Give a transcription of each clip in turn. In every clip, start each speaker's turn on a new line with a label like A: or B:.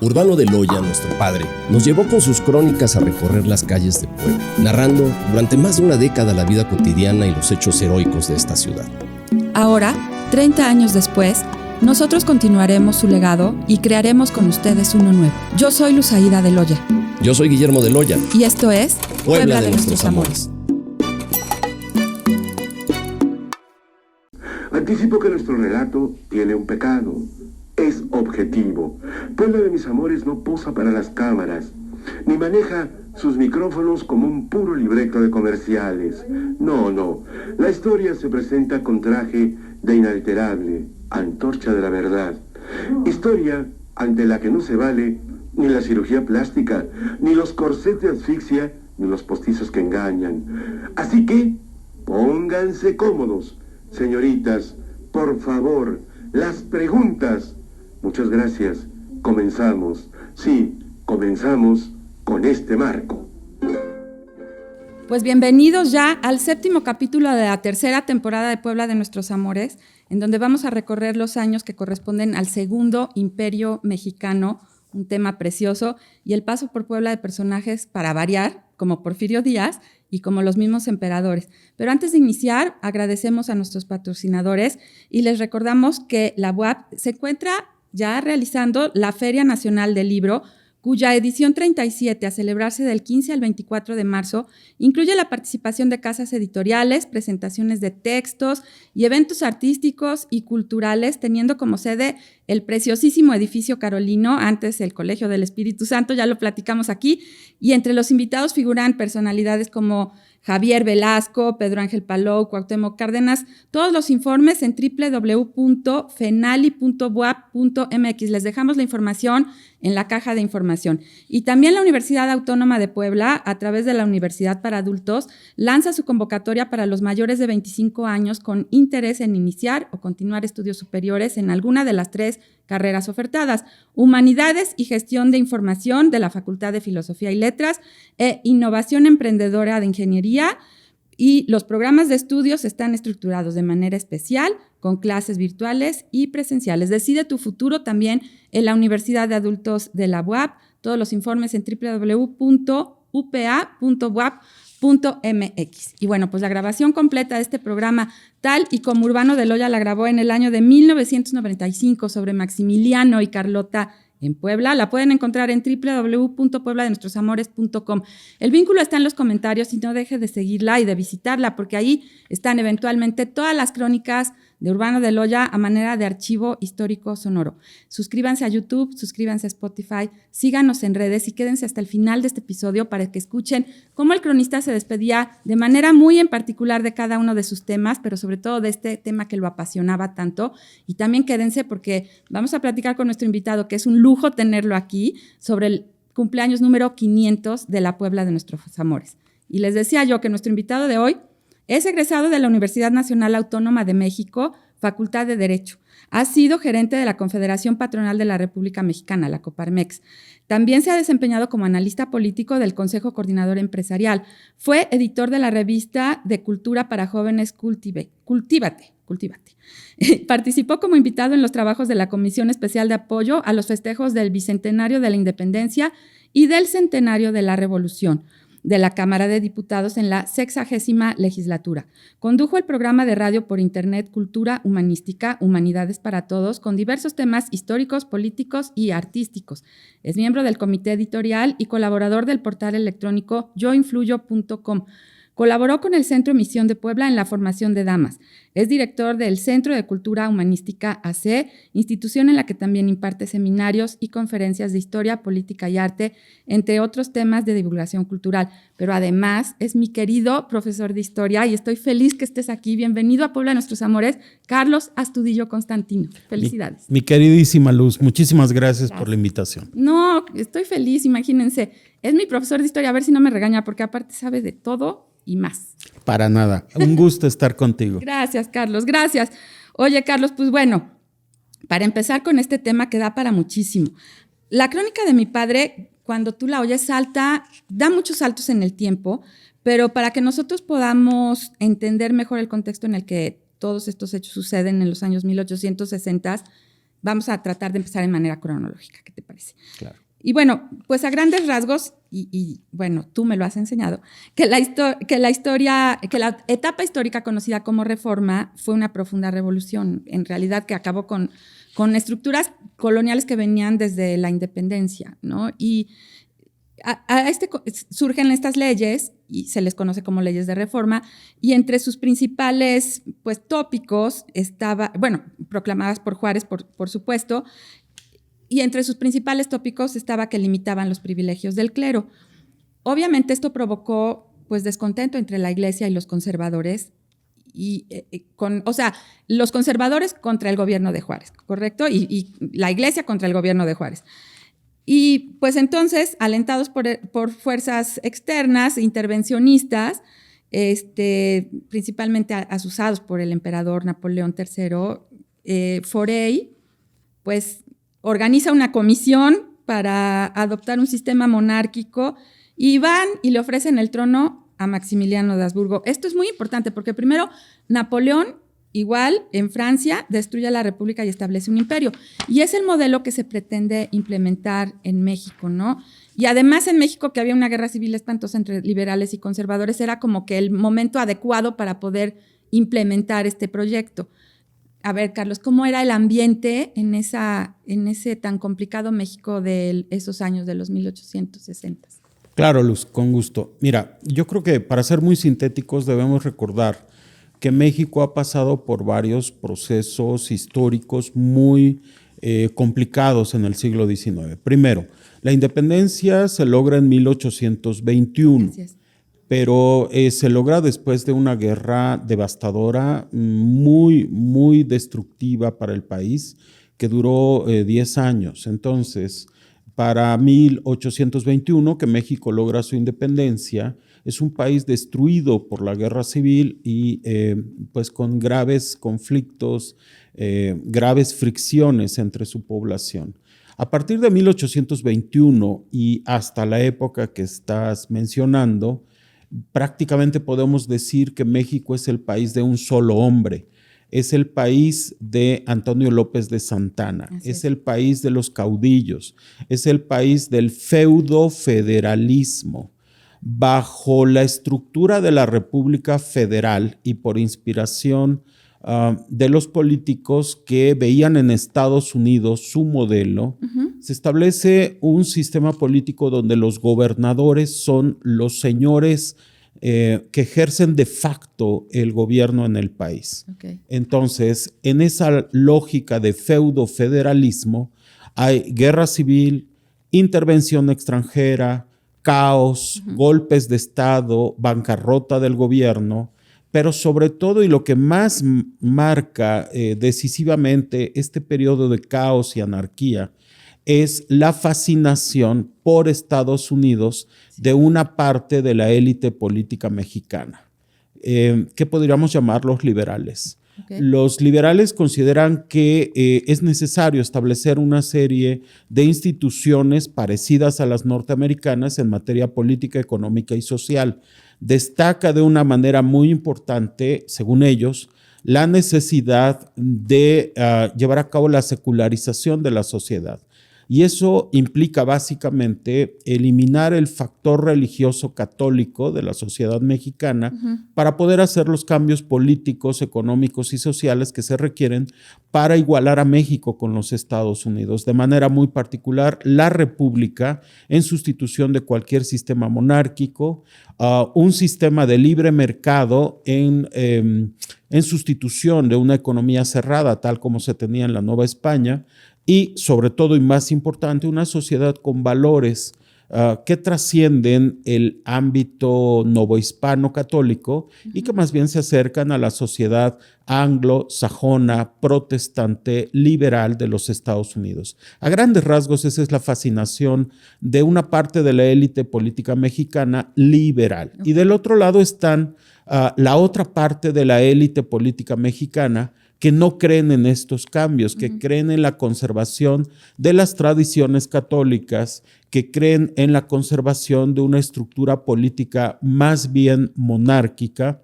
A: Urbano de Loya, nuestro padre, nos llevó con sus crónicas a recorrer las calles de Puebla, narrando durante más de una década la vida cotidiana y los hechos heroicos de esta ciudad.
B: Ahora, 30 años después, nosotros continuaremos su legado y crearemos con ustedes uno nuevo. Yo soy Luzaida de Loya.
A: Yo soy Guillermo de Loya.
B: Y esto es
A: Puebla de nuestros amores.
C: Anticipo que nuestro relato tiene un pecado. Es objetivo. Puebla de mis amores no posa para las cámaras, ni maneja sus micrófonos como un puro libreto de comerciales. No. La historia se presenta con traje de inalterable, antorcha de la verdad. Historia ante la que no se vale ni la cirugía plástica, ni los corsets de asfixia, ni los postizos que engañan. Así que, pónganse cómodos, señoritas, por favor, las preguntas. Muchas gracias. Comenzamos. Sí, comenzamos con este marco.
B: Pues bienvenidos ya al 7º capítulo de la 3ª temporada de Puebla de nuestros amores, en donde vamos a recorrer los años que corresponden al Segundo Imperio Mexicano, un tema precioso, y el paso por Puebla de personajes para variar, como Porfirio Díaz y como los mismos emperadores. Pero antes de iniciar, agradecemos a nuestros patrocinadores y les recordamos que la UAP se encuentra ya realizando la Feria Nacional del Libro, cuya edición 37, a celebrarse del 15 al 24 de marzo, incluye la participación de casas editoriales, presentaciones de textos y eventos artísticos y culturales, teniendo como sede el preciosísimo edificio carolino, antes el Colegio del Espíritu Santo, ya lo platicamos aquí, y entre los invitados figuran personalidades como Javier Velasco, Pedro Ángel Palou, Cuauhtémoc Cárdenas. Todos los informes en www.fenali.buap.mx. Les dejamos la información en la caja de información. Y también la Universidad Autónoma de Puebla, a través de la Universidad para Adultos, lanza su convocatoria para los mayores de 25 años con interés en iniciar o continuar estudios superiores en alguna de las 3 carreras ofertadas: Humanidades y Gestión de Información de la Facultad de Filosofía y Letras e Innovación Emprendedora de Ingeniería. Y los programas de estudios están estructurados de manera especial, con clases virtuales y presenciales. Decide tu futuro también en la Universidad de Adultos de la UAP. Todos los informes en www.upa.uap.mx. Y bueno, pues la grabación completa de este programa, tal y como Urbano de Loya la grabó en el año de 1995 sobre Maximiliano y Carlota en Puebla, la pueden encontrar en www.puebladenuestrosamores.com. El vínculo está en los comentarios y no deje de seguirla y de visitarla, porque ahí están eventualmente todas las crónicas de Urbano de Loya a manera de archivo histórico sonoro. Suscríbanse a YouTube, suscríbanse a Spotify, síganos en redes y quédense hasta el final de este episodio para que escuchen cómo el cronista se despedía de manera muy en particular de cada uno de sus temas, pero sobre todo de este tema que lo apasionaba tanto. Y también quédense porque vamos a platicar con nuestro invitado, que es un lujo tenerlo aquí, sobre el cumpleaños número 500 de la Puebla de nuestros amores. Y les decía yo que nuestro invitado de hoy es egresado de la Universidad Nacional Autónoma de México, Facultad de Derecho. Ha sido gerente de la Confederación Patronal de la República Mexicana, la Coparmex. También se ha desempeñado como analista político del Consejo Coordinador Empresarial. Fue editor de la revista de cultura para jóvenes Cultívate. Participó como invitado en los trabajos de la Comisión Especial de Apoyo a los festejos del Bicentenario de la Independencia y del Centenario de la Revolución de la Cámara de Diputados en la 60ª legislatura. Condujo el programa de radio por internet Cultura Humanística, Humanidades para Todos, con diversos temas históricos, políticos y artísticos. Es miembro del comité editorial y colaborador del portal electrónico yoinfluyo.com. Colaboró con el Centro Misión de Puebla en la formación de damas. Es director del Centro de Cultura Humanística AC, institución en la que también imparte seminarios y conferencias de historia, política y arte, entre otros temas de divulgación cultural. Pero además es mi querido profesor de historia y estoy feliz que estés aquí. Bienvenido a Puebla de nuestros amores, Carlos Astudillo Constantino. Felicidades.
D: Mi queridísima Luz, muchísimas gracias por la invitación.
B: No, estoy feliz, imagínense. Es mi profesor de historia, a ver si no me regaña, porque aparte sabe de todo y más.
D: Para nada. Un gusto estar contigo.
B: Gracias, Carlos. Gracias. Oye, Carlos, pues bueno, para empezar con este tema que da para muchísimo. La crónica de mi padre, cuando tú la oyes, da muchos saltos en el tiempo, pero para que nosotros podamos entender mejor el contexto en el que todos estos hechos suceden en los años 1860, vamos a tratar de empezar en manera cronológica. ¿Qué te parece?
A: Claro.
B: Y bueno, pues a grandes rasgos, y bueno, tú me lo has enseñado, que la etapa histórica conocida como Reforma fue una profunda revolución, en realidad, que acabó con estructuras coloniales que venían desde la independencia, ¿no? Y surgen estas leyes, y se les conoce como leyes de reforma, y entre sus principales, pues, tópicos proclamadas por Juárez, por supuesto, y entre sus principales tópicos estaba que limitaban los privilegios del clero. Obviamente esto provocó, pues, descontento entre la Iglesia y los conservadores, los conservadores contra el gobierno de Juárez, ¿correcto? Y la Iglesia contra el gobierno de Juárez. Y pues entonces, alentados por fuerzas externas, intervencionistas, principalmente asusados por el emperador Napoleón III, Forey, pues organiza una comisión para adoptar un sistema monárquico y van y le ofrecen el trono a Maximiliano de Habsburgo. Esto es muy importante porque primero Napoleón, igual en Francia, destruye la república y establece un imperio. Y es el modelo que se pretende implementar en México, ¿no? Y además en México, que había una guerra civil espantosa entre liberales y conservadores, era como que el momento adecuado para poder implementar este proyecto. A ver, Carlos, ¿cómo era el ambiente en ese tan complicado México de esos años de los 1860?
D: Claro, Luz, con gusto. Mira, yo creo que para ser muy sintéticos debemos recordar que México ha pasado por varios procesos históricos muy complicados en el siglo XIX. Primero, la independencia se logra en 1821.
B: Gracias.
D: Pero se logra después de una guerra devastadora, muy, muy destructiva para el país, que duró 10 años. Entonces, para 1821, que México logra su independencia, es un país destruido por la guerra civil y pues con graves conflictos, graves fricciones entre su población. A partir de 1821 y hasta la época que estás mencionando, prácticamente podemos decir que México es el país de un solo hombre, es el país de Antonio López de Santana, es el país de los caudillos, es el país del feudo-federalismo. Bajo la estructura de la República Federal y por inspiración de los políticos que veían en Estados Unidos su modelo, se establece un sistema político donde los gobernadores son los señores que ejercen de facto el gobierno en el país. Okay. Entonces, en esa lógica de feudo-federalismo hay guerra civil, intervención extranjera, caos, golpes de Estado, bancarrota del gobierno, pero sobre todo, y lo que más marca decisivamente este periodo de caos y anarquía, es la fascinación por Estados Unidos de una parte de la élite política mexicana, que podríamos llamar los liberales. Okay. Los liberales consideran que es necesario establecer una serie de instituciones parecidas a las norteamericanas en materia política, económica y social. Destaca de una manera muy importante, según ellos, la necesidad de llevar a cabo la secularización de la sociedad. Y eso implica básicamente eliminar el factor religioso católico de la sociedad mexicana para poder hacer los cambios políticos, económicos y sociales que se requieren para igualar a México con los Estados Unidos. De manera muy particular, la república en sustitución de cualquier sistema monárquico, un sistema de libre mercado en sustitución de una economía cerrada, tal como se tenía en la Nueva España, y sobre todo y más importante, una sociedad con valores que trascienden el ámbito novohispano católico y que más bien se acercan a la sociedad anglo-sajona, protestante, liberal de los Estados Unidos. A grandes rasgos, esa es la fascinación de una parte de la élite política mexicana liberal. Y del otro lado están la otra parte de la élite política mexicana que no creen en estos cambios, que creen en la conservación de las tradiciones católicas, que creen en la conservación de una estructura política más bien monárquica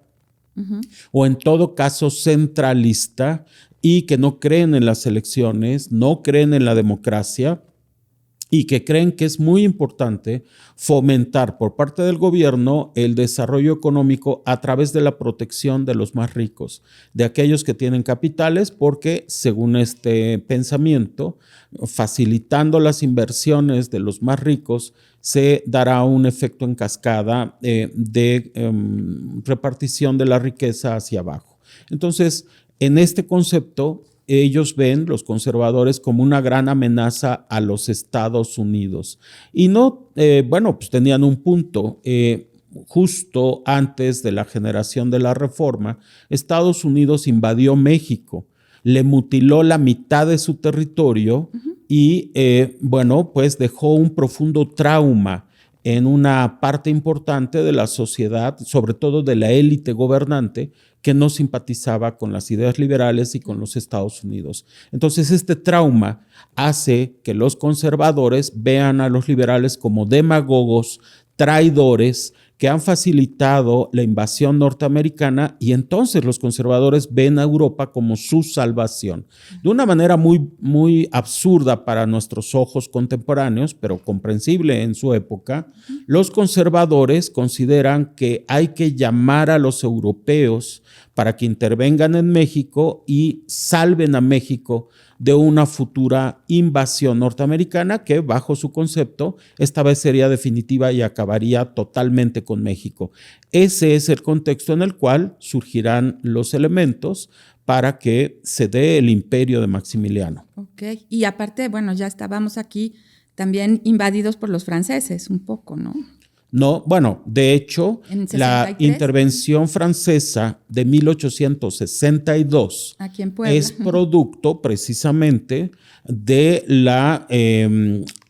D: o en todo caso centralista, y que no creen en las elecciones, no creen en la democracia y que creen que es muy importante fomentar por parte del gobierno el desarrollo económico a través de la protección de los más ricos, de aquellos que tienen capitales, porque según este pensamiento, facilitando las inversiones de los más ricos, se dará un efecto en cascada de repartición de la riqueza hacia abajo. Entonces, en este concepto, ellos ven, los conservadores, como una gran amenaza a los Estados Unidos. Y no, pues tenían un punto. Justo antes de la generación de la Reforma, Estados Unidos invadió México, le mutiló la mitad de su territorio y, pues dejó un profundo trauma en una parte importante de la sociedad, sobre todo de la élite gobernante, que no simpatizaba con las ideas liberales y con los Estados Unidos. Entonces, este trauma hace que los conservadores vean a los liberales como demagogos, traidores, que han facilitado la invasión norteamericana, y entonces los conservadores ven a Europa como su salvación. De una manera muy, muy absurda para nuestros ojos contemporáneos, pero comprensible en su época, los conservadores consideran que hay que llamar a los europeos para que intervengan en México y salven a México de una futura invasión norteamericana que, bajo su concepto, esta vez sería definitiva y acabaría totalmente con México. Ese es el contexto en el cual surgirán los elementos para que se dé el imperio de Maximiliano.
B: Ok, y aparte, ya estábamos aquí también invadidos por los franceses un poco, ¿no?
D: No, de hecho, la intervención francesa de 1862
B: aquí en Puebla
D: es producto precisamente de la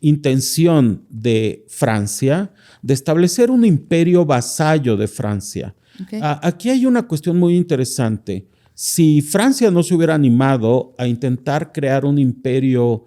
D: intención de Francia de establecer un imperio vasallo de Francia.
B: Okay.
D: Aquí hay una cuestión muy interesante. Si Francia no se hubiera animado a intentar crear un imperio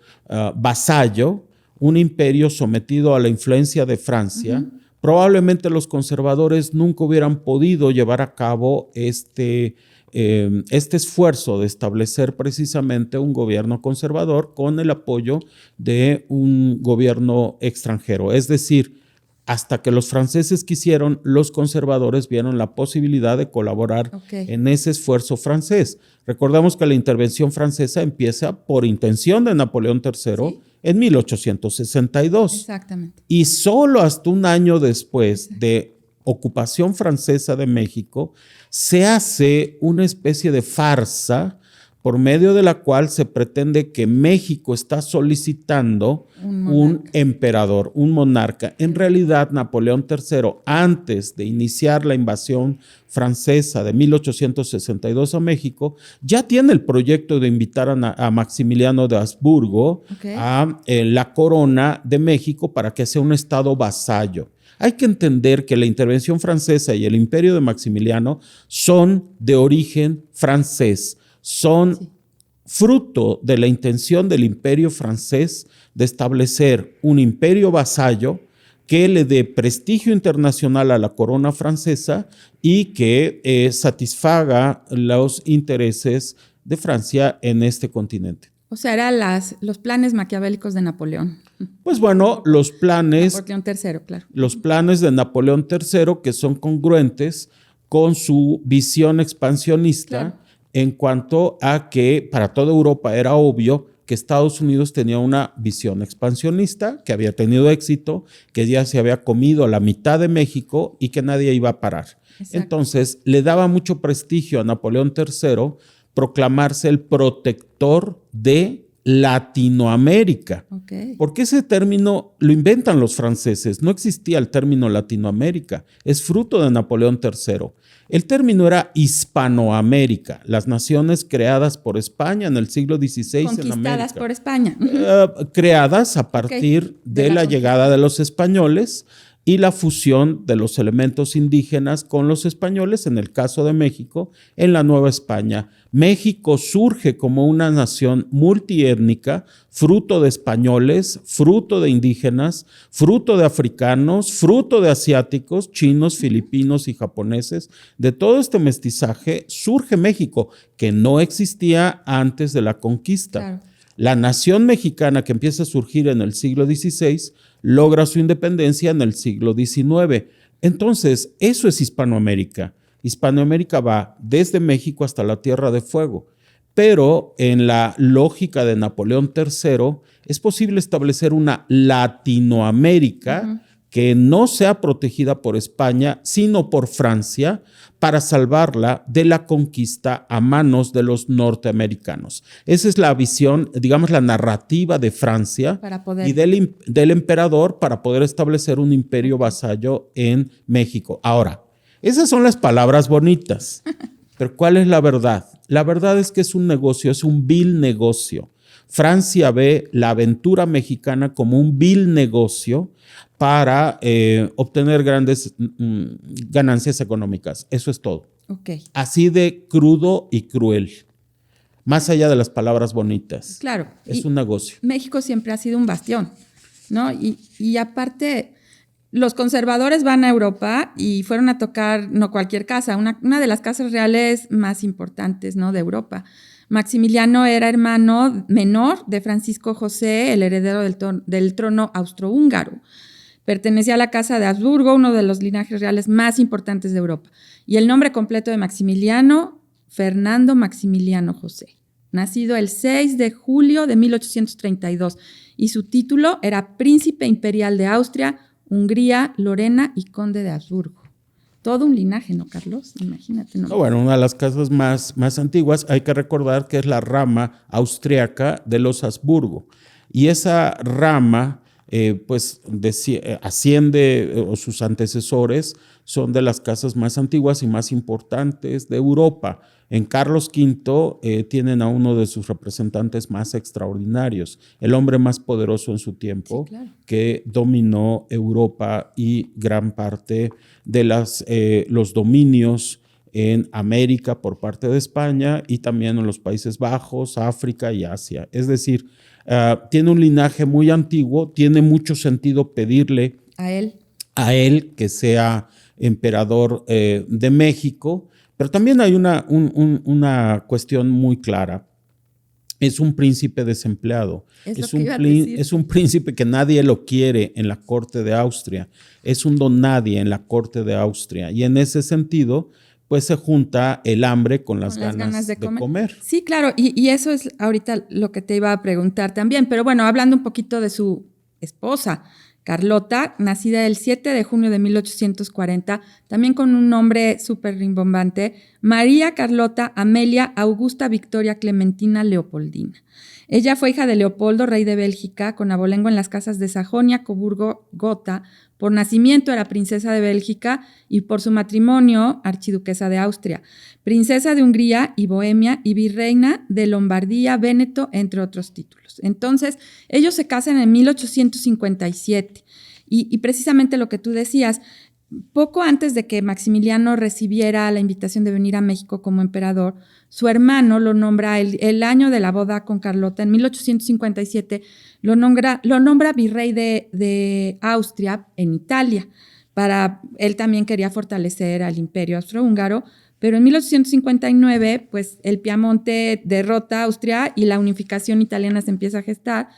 D: vasallo, un imperio sometido a la influencia de Francia, probablemente los conservadores nunca hubieran podido llevar a cabo este esfuerzo de establecer precisamente un gobierno conservador con el apoyo de un gobierno extranjero. Es decir, hasta que los franceses quisieron, los conservadores vieron la posibilidad de colaborar en ese esfuerzo francés. Recordamos que la intervención francesa empieza por intención de Napoleón III en 1862.
B: Exactamente.
D: Y solo hasta un año después de ocupación francesa de México, se hace una especie de farsa por medio de la cual se pretende que México está solicitando un emperador, un monarca. En realidad, Napoleón III, antes de iniciar la invasión francesa de 1862 a México, ya tiene el proyecto de invitar a Maximiliano de Habsburgo a la corona de México para que sea un estado vasallo. Hay que entender que la intervención francesa y el imperio de Maximiliano son de origen francés. Son fruto de la intención del imperio francés de establecer un imperio vasallo que le dé prestigio internacional a la corona francesa y que satisfaga los intereses de Francia en este continente.
B: O sea, eran los planes maquiavélicos de Napoleón.
D: Pues los planes...
B: Napoleón III, claro.
D: Los planes de Napoleón III que son congruentes con su visión expansionista, en cuanto a que para toda Europa era obvio que Estados Unidos tenía una visión expansionista, que había tenido éxito, que ya se había comido la mitad de México y que nadie iba a parar. Exacto. Entonces, le daba mucho prestigio a Napoleón III proclamarse el protector de Latinoamérica. Porque ese término lo inventan los franceses, no existía el término Latinoamérica, es fruto de Napoleón III. El término era Hispanoamérica, las naciones creadas por España en el siglo XVI en América.
B: Conquistadas por España.
D: Creadas a partir de la llegada de los españoles y la fusión de los elementos indígenas con los españoles, en el caso de México, en la Nueva España. México surge como una nación multiétnica, fruto de españoles, fruto de indígenas, fruto de africanos, fruto de asiáticos, chinos, filipinos y japoneses. De todo este mestizaje surge México, que no existía antes de la conquista.
B: Claro.
D: La nación mexicana, que empieza a surgir en el siglo XVI, logra su independencia en el siglo XIX. Entonces, eso es Hispanoamérica. Hispanoamérica va desde México hasta la Tierra de Fuego. Pero en la lógica de Napoleón III, es posible establecer una Latinoamérica que no sea protegida por España, sino por Francia, para salvarla de la conquista a manos de los norteamericanos. Esa es la visión, digamos, la narrativa de Francia y del emperador para poder establecer un imperio vasallo en México. Ahora, esas son las palabras bonitas, pero ¿cuál es la verdad? La verdad es que es un negocio, es un vil negocio. Francia ve la aventura mexicana como un vil negocio para obtener grandes ganancias económicas. Eso es todo.
B: Okay.
D: Así de crudo y cruel. Más allá de las palabras bonitas.
B: Claro.
D: Es un negocio.
B: México siempre ha sido un bastión, ¿no? Y aparte, los conservadores van a Europa y fueron a tocar, no cualquier casa, una de las casas reales más importantes, ¿no?, de Europa. Maximiliano era hermano menor de Francisco José, el heredero del trono austrohúngaro. Pertenecía a la Casa de Habsburgo, uno de los linajes reales más importantes de Europa. Y el nombre completo de Maximiliano, Fernando Maximiliano José. Nacido el 6 de julio de 1832. Y su título era Príncipe Imperial de Austria, Hungría, Lorena y Conde de Habsburgo. Todo un linaje, ¿no, Carlos? Imagínate. ¿No?
D: Bueno, una de las casas más antiguas, hay que recordar que es la rama austriaca de los Habsburgo. Y esa rama, asciende, o sus antecesores son de las casas más antiguas y más importantes de Europa. En Carlos V tienen a uno de sus representantes más extraordinarios, el hombre más poderoso en su tiempo, sí, claro, que dominó Europa y gran parte de los dominios en América por parte de España y también en los Países Bajos, África y Asia. Es decir, tiene un linaje muy antiguo, tiene mucho sentido pedirle a él que sea emperador de México, pero también hay una cuestión muy clara. Es un príncipe desempleado, es un príncipe que nadie lo quiere en la corte de Austria, es un don nadie en la corte de Austria, y en ese sentido pues se junta el hambre con las ganas de comer.
B: Sí, claro, y eso es ahorita lo que te iba a preguntar también, pero bueno, hablando un poquito de su esposa, Carlota, nacida el 7 de junio de 1840, también con un nombre súper rimbombante, María Carlota Amelia Augusta Victoria Clementina Leopoldina. Ella fue hija de Leopoldo, rey de Bélgica, con abolengo en las casas de Sajonia, Coburgo, Gotha. Por nacimiento era princesa de Bélgica y por su matrimonio archiduquesa de Austria, princesa de Hungría y Bohemia y virreina de Lombardía, Véneto, entre otros títulos. Entonces, ellos se casan en 1857 y precisamente lo que tú decías, poco antes de que Maximiliano recibiera la invitación de venir a México como emperador, su hermano lo nombra el año de la boda con Carlota, en 1857, lo nombra virrey de Austria en Italia. Él también quería fortalecer al imperio austrohúngaro, pero en 1859, pues el Piamonte derrota a Austria y la unificación italiana se empieza a gestar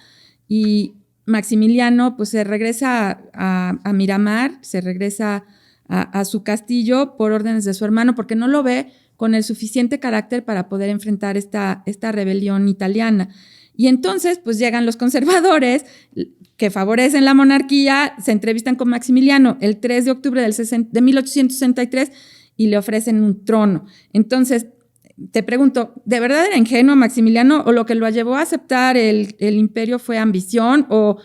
B: y Maximiliano pues se regresa a Miramar, se regresa a su castillo por órdenes de su hermano porque no lo ve con el suficiente carácter para poder enfrentar esta rebelión italiana. Y entonces pues llegan los conservadores que favorecen la monarquía, se entrevistan con Maximiliano el 3 de octubre de 1863 y le ofrecen un trono. Entonces, te pregunto, ¿de verdad era ingenuo Maximiliano o lo que lo llevó a aceptar el imperio fue ambición o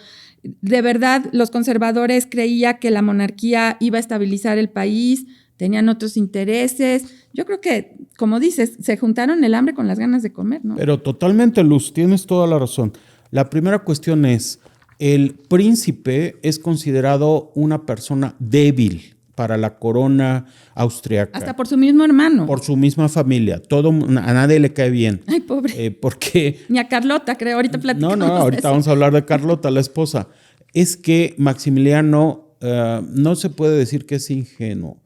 B: de verdad los conservadores creían que la monarquía iba a estabilizar el país, tenían otros intereses? Yo creo que, como dices, se juntaron el hambre con las ganas de comer, ¿no?
D: Pero totalmente, Luz, tienes toda la razón. La primera cuestión es, el príncipe es considerado una persona débil para la corona austriaca.
B: Hasta por su mismo hermano.
D: Por su misma familia. A nadie le cae bien.
B: Ay, pobre.
D: Porque...
B: Ni a Carlota, creo. Ahorita platicamos.
D: No, ahorita vamos a hablar de Carlota, la esposa. Es que Maximiliano no se puede decir que es ingenuo.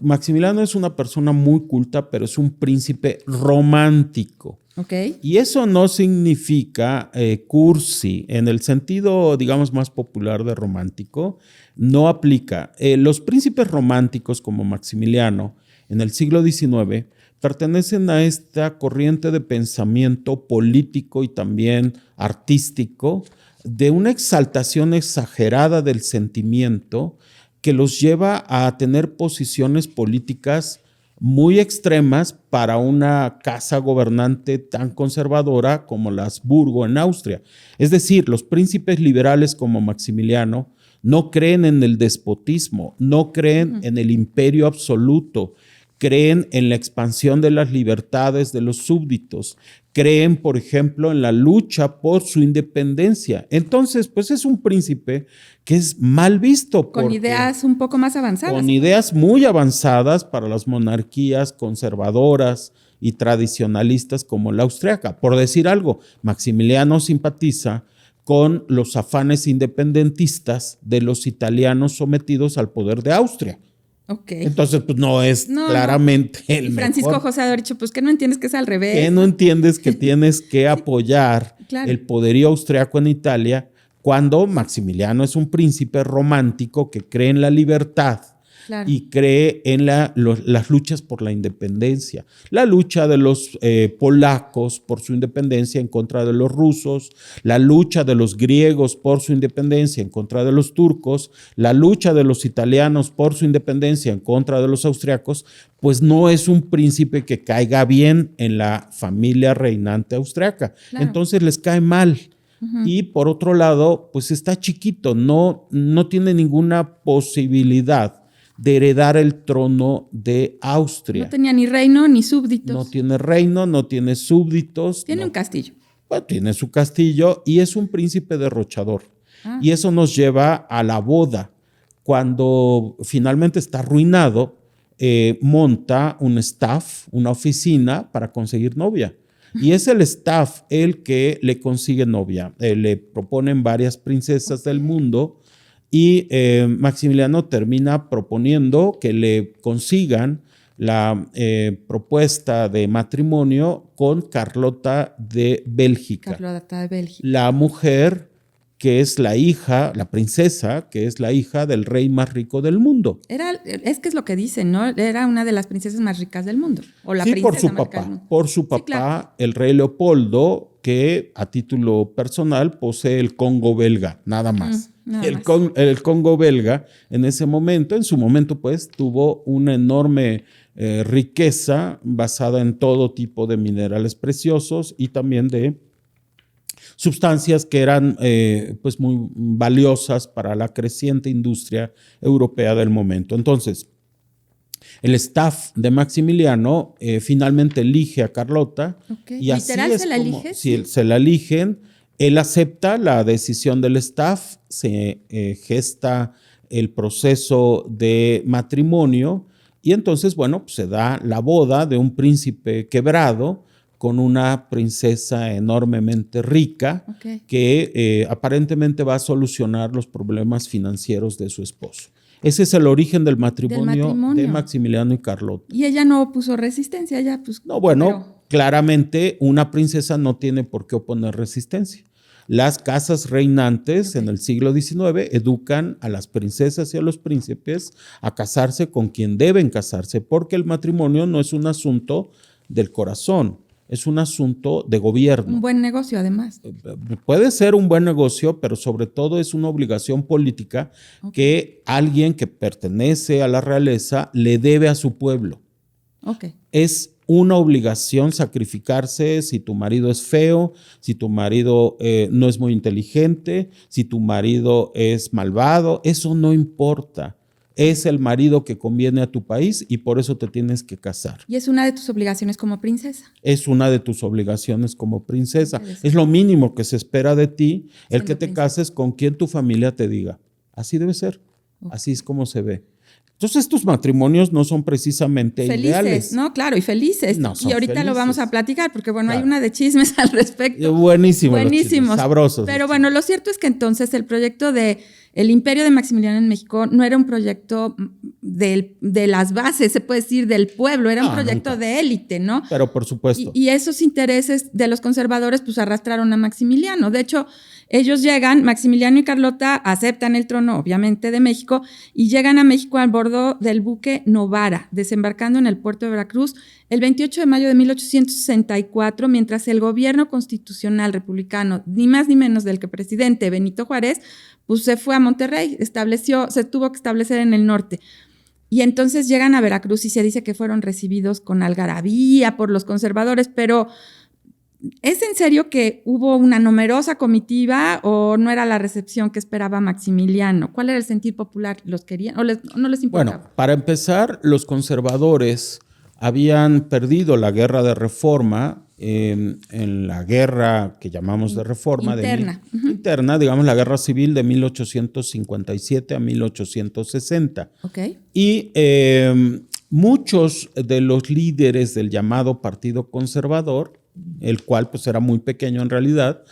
D: Maximiliano es una persona muy culta, pero es un príncipe romántico.
B: Okay.
D: Y eso no significa cursi, en el sentido, digamos, más popular de romántico, no aplica. Los príncipes románticos como Maximiliano en el siglo XIX pertenecen a esta corriente de pensamiento político y también artístico de una exaltación exagerada del sentimiento que los lleva a tener posiciones políticas muy extremas para una casa gobernante tan conservadora como la Habsburgo en Austria. Es decir, los príncipes liberales como Maximiliano no creen en el despotismo, no creen en el imperio absoluto, creen en la expansión de las libertades de los súbditos, creen, por ejemplo, en la lucha por su independencia. Entonces, pues es un príncipe que es mal visto.
B: Con ideas un poco más avanzadas.
D: Con ideas muy avanzadas para las monarquías conservadoras y tradicionalistas como la austriaca. Por decir algo, Maximiliano simpatiza con los afanes independentistas de los italianos sometidos al poder de Austria.
B: Okay.
D: Entonces, pues no es claramente el mejor.
B: Francisco José ha dicho, pues que no entiendes que es al revés.
D: Que no entiendes que tienes que apoyar el poderío austriaco en Italia cuando Maximiliano es un príncipe romántico que cree en la libertad y cree en las luchas por la independencia. La lucha de los polacos por su independencia en contra de los rusos, la lucha de los griegos por su independencia en contra de los turcos, la lucha de los italianos por su independencia en contra de los austriacos, pues no es un príncipe que caiga bien en la familia reinante austriaca. Claro. Entonces les cae mal. Y por otro lado, pues está chiquito, no tiene ninguna posibilidad de heredar el trono de Austria.
B: No tenía ni reino ni súbditos.
D: No tiene reino, no tiene súbditos.
B: Tiene un castillo.
D: Bueno, tiene su castillo y es un príncipe derrochador. Y eso nos lleva a la boda. Cuando finalmente está arruinado, monta un staff, una oficina para conseguir novia. Y es el staff el que le consigue novia. Le proponen varias princesas del mundo y Maximiliano termina proponiendo que le consigan la propuesta de matrimonio con Carlota de Bélgica.
B: Carlota de Bélgica.
D: La mujer que es la hija, la princesa, que es la hija del rey más rico del mundo.
B: Es que es lo que dicen, ¿no? Era una de las princesas más ricas del mundo. O la
D: sí,
B: princesa
D: por su
B: más rica
D: papá.
B: del mundo.
D: Por su papá, sí, claro. El rey Leopoldo, que a título personal posee el Congo belga, nada más. El Congo belga, en su momento, pues, tuvo una enorme riqueza basada en todo tipo de minerales preciosos y también de sustancias que eran pues muy valiosas para la creciente industria europea del momento. Entonces, el staff de Maximiliano finalmente elige a Carlota. Y así
B: ¿literal
D: es
B: se la
D: como,
B: elige?
D: Sí, se la eligen. Él acepta la decisión del staff, se gesta el proceso de matrimonio y entonces, bueno, pues se da la boda de un príncipe quebrado con una princesa enormemente rica que aparentemente va a solucionar los problemas financieros de su esposo. Ese es el origen del matrimonio de Maximiliano y Carlota.
B: Y ella no opuso resistencia, ella pues...
D: No, bueno, claramente una princesa no tiene por qué oponer resistencia. Las casas reinantes en el siglo XIX educan a las princesas y a los príncipes a casarse con quien deben casarse, porque el matrimonio no es un asunto del corazón. Es un asunto de gobierno.
B: Un buen negocio, además.
D: Puede ser un buen negocio, pero sobre todo es una obligación política que alguien que pertenece a la realeza le debe a su pueblo. Es una obligación sacrificarse si tu marido es feo, si tu marido no es muy inteligente, si tu marido es malvado. Eso no importa. es el marido que conviene a tu país y por eso te tienes que casar.
B: Y es una de tus obligaciones como princesa.
D: Es una de tus obligaciones como princesa. Es lo mínimo que se espera de ti, el que te cases con quien tu familia te diga. Así debe ser. Así es como se ve. Entonces estos matrimonios no son precisamente
B: felices,
D: ideales.
B: ¿no? Claro, y felices.
D: No,
B: y ahorita
D: felices.
B: lo vamos a platicar, porque bueno,
D: Claro.
B: hay una de chismes al respecto.
D: Buenísimos.
B: Buenísimos.
D: Sabrosos.
B: Pero bueno, lo cierto es que entonces el proyecto de el Imperio de Maximiliano en México no era un proyecto de las bases, se puede decir, del pueblo, era un proyecto
D: nunca.
B: de élite, ¿no?
D: Pero por supuesto.
B: Y esos intereses de los conservadores pues arrastraron a Maximiliano. De hecho, ellos llegan, Maximiliano y Carlota aceptan el trono, obviamente, de México, y llegan a México a bordo del buque Novara, desembarcando en el puerto de Veracruz el 28 de mayo de 1864, mientras el gobierno constitucional republicano, ni más ni menos del que presidente Benito Juárez, pues se fue a Monterrey, se tuvo que establecer en el norte. Y entonces llegan a Veracruz y se dice que fueron recibidos con algarabía por los conservadores, pero ¿es en serio que hubo una numerosa comitiva o no era la recepción que esperaba Maximiliano? ¿Cuál era el sentir popular? ¿Los querían o no les importaba?
D: Bueno, para empezar, los conservadores habían perdido la guerra de reforma en la guerra que llamamos de reforma.
B: Interna.
D: Interna, digamos, la guerra civil de 1857 a 1860.
B: Okay.
D: Y muchos de los líderes del llamado Partido Conservador, el cual pues era muy pequeño en realidad,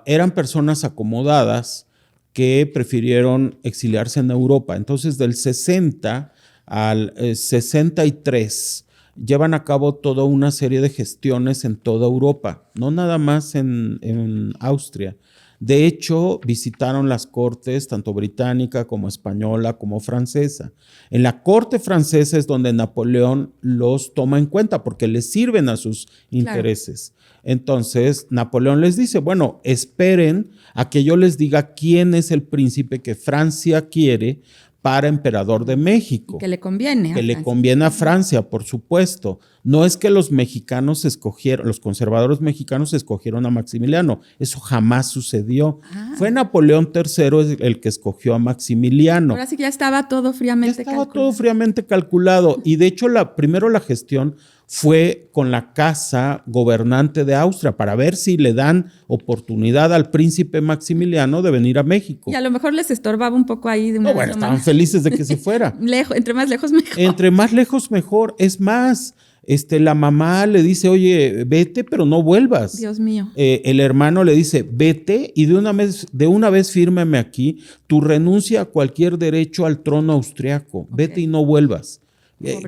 D: eran personas acomodadas que prefirieron exiliarse en Europa. Entonces, del 60 al 63 llevan a cabo toda una serie de gestiones en toda Europa, no nada más en Austria. De hecho, visitaron las cortes, tanto británica como española como francesa. En la corte francesa es donde Napoleón los toma en cuenta porque les sirven a sus intereses. Entonces, Napoleón les dice, bueno, esperen a que yo les diga quién es el príncipe que Francia quiere para emperador de México.
B: Que le conviene.
D: Que le conviene a Francia, por supuesto. No es que los mexicanos escogieron, los conservadores mexicanos escogieron a Maximiliano. Eso jamás sucedió. Fue Napoleón III el que escogió a Maximiliano.
B: Ahora sí que ya estaba todo fríamente calculado.
D: Todo fríamente calculado. Y de hecho, primero la gestión fue con la casa gobernante de Austria para ver si le dan oportunidad al príncipe Maximiliano de venir a México.
B: Y a lo mejor les estorbaba un poco ahí de una
D: bueno, estaban felices de que se fuera.
B: Entre más lejos mejor.
D: Entre más lejos mejor. Es más, la mamá le dice, oye, vete, pero no vuelvas.
B: Dios mío.
D: El hermano le dice, vete y de una vez fírmame aquí tu renuncia a cualquier derecho al trono austriaco. Okay. Vete y no vuelvas.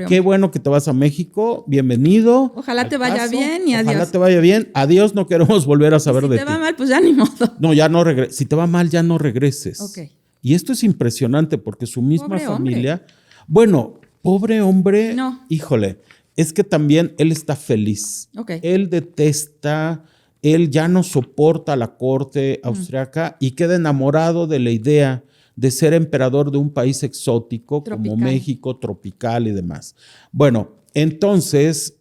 D: Qué bueno que te vas a México, bienvenido.
B: Ojalá te vaya bien y adiós.
D: Ojalá te vaya bien, adiós, no queremos volver a saber de ti.
B: Si te va mal, pues ya ni modo.
D: No, ya no regreses. Si te va mal, ya no regreses.
B: Okay.
D: Y esto es impresionante porque su misma familia, bueno, pobre hombre, híjole, es que también él está feliz.
B: Okay.
D: Él detesta, él ya no soporta la corte austriaca y queda enamorado de la idea de ser emperador de un país exótico como México, tropical y demás. Bueno, entonces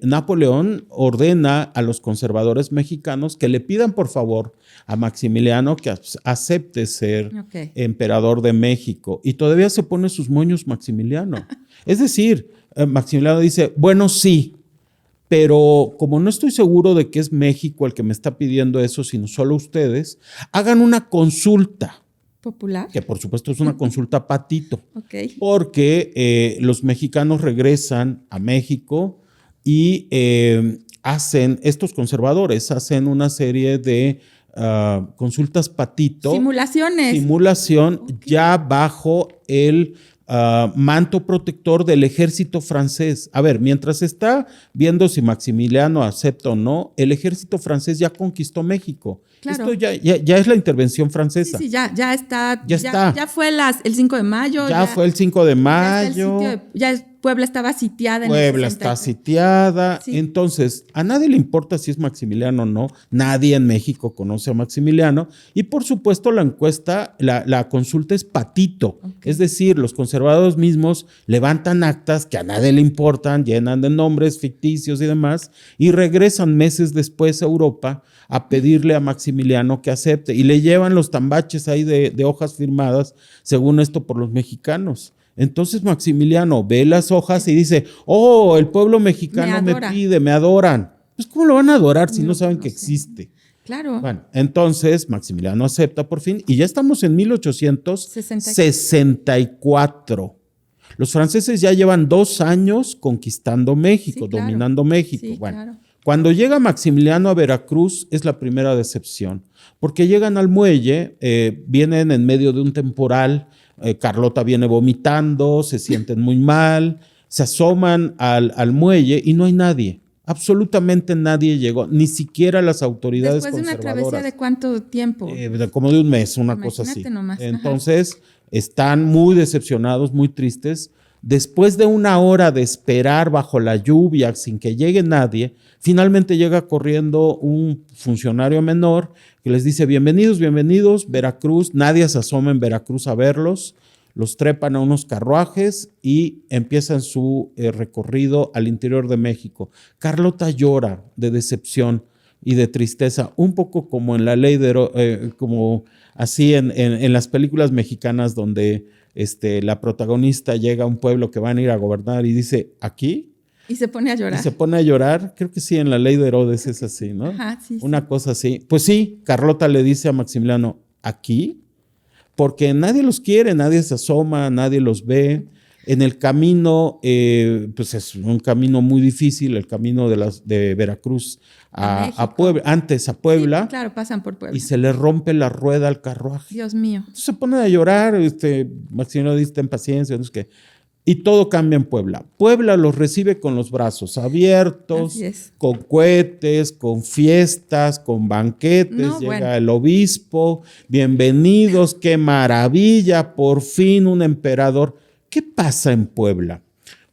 D: Napoleón ordena a los conservadores mexicanos que le pidan por favor a Maximiliano que acepte ser emperador de México. Y todavía se pone sus moños Maximiliano. Es decir, Maximiliano dice, bueno, sí, pero como no estoy seguro de que es México el que me está pidiendo eso, sino solo ustedes, hagan una consulta.
B: Popular.
D: Que por supuesto es una consulta patito.
B: Okay.
D: Porque los mexicanos regresan a México y estos conservadores hacen una serie de consultas patito. Simulación ya bajo el manto protector del ejército francés. A ver, mientras está viendo si Maximiliano acepta o no, el ejército francés ya conquistó México.
B: Claro.
D: Esto ya es la intervención francesa.
B: Sí, ya está. Ya fue el 5 de mayo.
D: Ya fue el 5 de mayo.
B: Ya Puebla estaba sitiada en
D: Puebla
B: el
D: está
B: 63.
D: sitiada.
B: Sí.
D: Entonces, a nadie le importa si es Maximiliano o no. Nadie en México conoce a Maximiliano. Y por supuesto, la encuesta, la consulta es patito.
B: Ok.
D: Es decir, los conservadores mismos levantan actas que a nadie le importan, llenan de nombres ficticios y demás, y regresan meses después a Europa a pedirle a Maximiliano que acepte. Y le llevan los tambaches ahí de hojas firmadas, según esto, por los mexicanos. Entonces Maximiliano ve las hojas y dice, oh, el pueblo mexicano me
B: adora.
D: pide, me adoran. Pues ¿cómo lo van a adorar si no saben que
B: sé.
D: existe?
B: Claro.
D: Bueno, entonces Maximiliano acepta por fin y ya estamos en 1864. Los franceses ya llevan 2 años conquistando México,
B: Sí, claro.
D: dominando México.
B: Sí,
D: Bueno,
B: claro.
D: cuando llega Maximiliano a Veracruz es la primera decepción, porque llegan al muelle, vienen en medio de un temporal, Carlota viene vomitando, se sienten muy mal, se asoman al muelle y no hay nadie. Absolutamente nadie llegó, ni siquiera las autoridades
B: Después de una
D: conservadoras.
B: travesía de cuánto tiempo.
D: Como de un mes, una cosa así.
B: Imagínate nomás, ajá.
D: Entonces, están muy decepcionados, muy tristes. Después de 1 hora de esperar bajo la lluvia sin que llegue nadie, finalmente llega corriendo un funcionario menor que les dice, bienvenidos, bienvenidos, Veracruz. Nadie se asoma en Veracruz a verlos. Los trepan a unos carruajes y empiezan su recorrido al interior de México. Carlota llora de decepción y de tristeza, un poco como en la ley de como así en las películas mexicanas donde la protagonista llega a un pueblo que van a ir a gobernar y dice, ¿aquí?
B: Y se pone a llorar.
D: Y se pone a llorar. Creo que sí, en la ley de Herodes es así, ¿no?
B: Ajá, sí,
D: Una cosa así. Pues sí, Carlota le dice a Maximiliano, ¿aquí? Porque nadie los quiere, nadie se asoma, nadie los ve. En el camino, pues es un camino muy difícil, el camino de Veracruz a Puebla, antes a Puebla,
B: Sí, claro, pasan por Puebla.
D: y se le rompe la rueda al carruaje.
B: Dios mío.
D: Entonces se pone a llorar, Maximiliano dice, ten paciencia, no sé qué. Y todo cambia en Puebla. Puebla los recibe con los brazos abiertos,
B: Así es.
D: con cohetes, con fiestas, con banquetes.
B: No,
D: Llega
B: bueno.
D: el obispo, bienvenidos, qué maravilla, por fin un emperador. ¿Qué pasa en Puebla?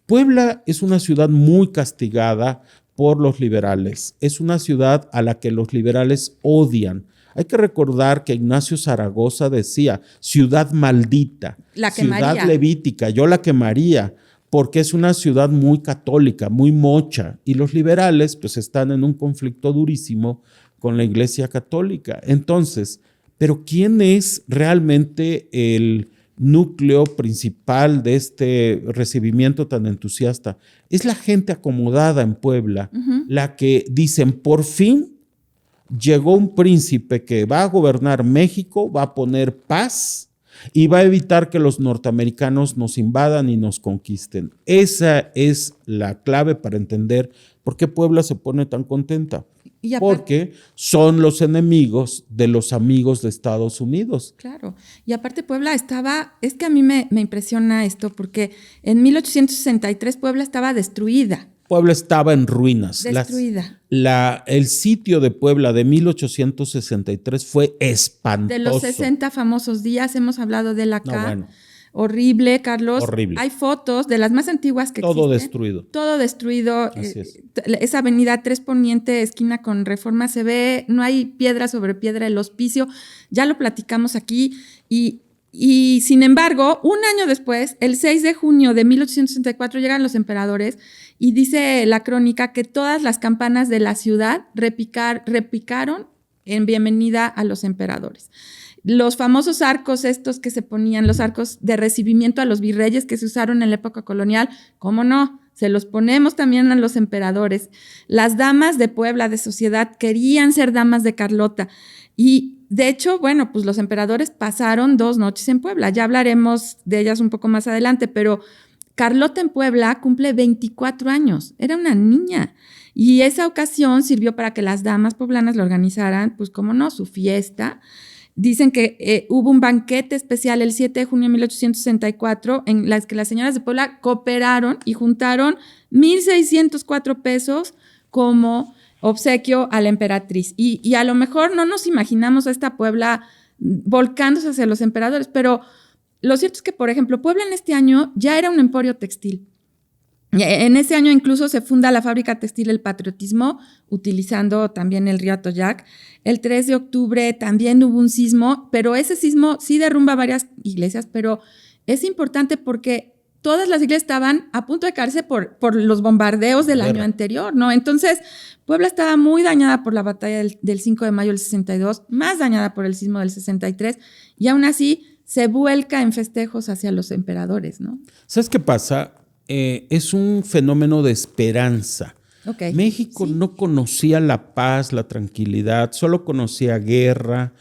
D: Puebla es una ciudad muy castigada por los liberales. Es una ciudad a la que los liberales odian. Hay que recordar que Ignacio Zaragoza decía, ciudad maldita,
B: La
D: ciudad
B: quemaría.
D: levítica, yo la quemaría, porque es una ciudad muy católica, muy mocha, y los liberales pues están en un conflicto durísimo con la Iglesia Católica. Entonces, ¿pero quién es realmente el núcleo principal de este recibimiento tan entusiasta? Es la gente acomodada en Puebla, la que dicen, por fin llegó un príncipe que va a gobernar México, va a poner paz y va a evitar que los norteamericanos nos invadan y nos conquisten. Esa es la clave para entender por qué Puebla se pone tan contenta.
B: Y aparte,
D: Porque son los enemigos de los amigos de Estados Unidos.
B: claro. Y aparte Puebla estaba, es que a mí me impresiona esto, porque en 1863 Puebla estaba destruida.
D: Puebla estaba en ruinas.
B: Destruida.
D: El sitio de Puebla de 1863 fue espantoso.
B: De los 60 famosos días, hemos hablado de él acá.
D: No, bueno.
B: Horrible, Carlos.
D: Horrible.
B: Hay fotos de las más antiguas que
D: Todo
B: existen.
D: destruido.
B: Todo destruido.
D: Así es.
B: Esa avenida 3 Poniente, esquina con Reforma, se ve, no hay piedra sobre piedra, el hospicio. Ya lo platicamos aquí. Y sin embargo, un año después, el 6 de junio de 1864, llegan los emperadores y dice la crónica que todas las campanas de la ciudad repicaron en bienvenida a los emperadores. Los famosos arcos estos que se ponían, los arcos de recibimiento a los virreyes que se usaron en la época colonial, ¿cómo no? Se los ponemos también a los emperadores. Las damas de Puebla, de sociedad, querían ser damas de Carlota. Y de hecho, bueno, pues los emperadores pasaron 2 noches en Puebla. Ya hablaremos de ellas un poco más adelante, pero Carlota en Puebla cumple 24 años. Era una niña. Y esa ocasión sirvió para que las damas poblanas le organizaran, pues cómo no, su fiesta. Dicen que hubo un banquete especial el 7 de junio de 1864 en las que las señoras de Puebla cooperaron y juntaron 1,604 pesos como obsequio a la emperatriz. Y a lo mejor no nos imaginamos a esta Puebla volcándose hacia los emperadores, pero lo cierto es que, por ejemplo, Puebla en este año ya era un emporio textil. En ese año incluso se funda la fábrica textil El Patriotismo, utilizando también el río Atoyac. El 3 de octubre también hubo un sismo, pero ese sismo sí derrumba varias iglesias, pero es importante porque todas las iglesias estaban a punto de caerse por los bombardeos del año anterior, ¿no? Entonces, Puebla estaba muy dañada por la batalla del 5 de mayo del 62, más dañada por el sismo del 63, y aún así se vuelca en festejos hacia los emperadores, ¿no?
D: ¿Sabes qué pasa? Es un fenómeno de esperanza.
B: Okay.
D: México no conocía la paz, la tranquilidad, solo conocía guerra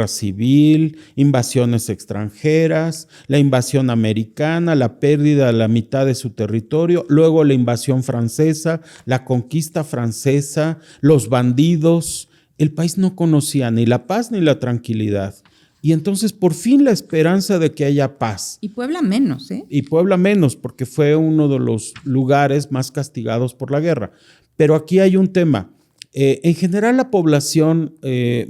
D: civil, invasiones extranjeras, la invasión americana, la pérdida de la mitad de su territorio, luego la invasión francesa, la conquista francesa, los bandidos. El país no conocía ni la paz ni la tranquilidad. Y entonces por fin la esperanza de que haya paz.
B: Y Puebla menos, ¿eh?
D: Y Puebla menos, porque fue uno de los lugares más castigados por la guerra. Pero aquí hay un tema. En general la población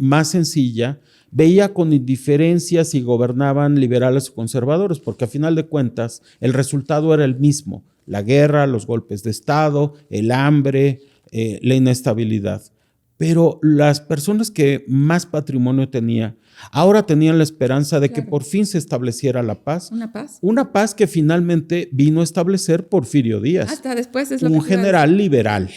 D: más sencilla veía con indiferencia si gobernaban liberales o conservadores, porque a final de cuentas el resultado era el mismo. La guerra, los golpes de Estado, el hambre, la inestabilidad. Pero las personas que más patrimonio ahora tenían la esperanza de que por fin se estableciera la paz.
B: ¿Una paz?
D: Una paz que finalmente vino a establecer Porfirio Díaz.
B: Hasta después es lo
D: un general liberal,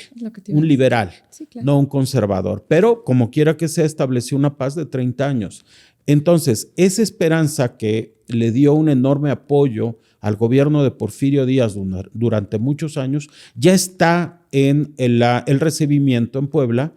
D: un liberal,
B: sí, claro.
D: No un conservador. Pero como quiera que sea, estableció una paz de 30 años. Entonces, esa esperanza que le dio un enorme apoyo al gobierno de Porfirio Díaz durante muchos años, ya está en el recibimiento en Puebla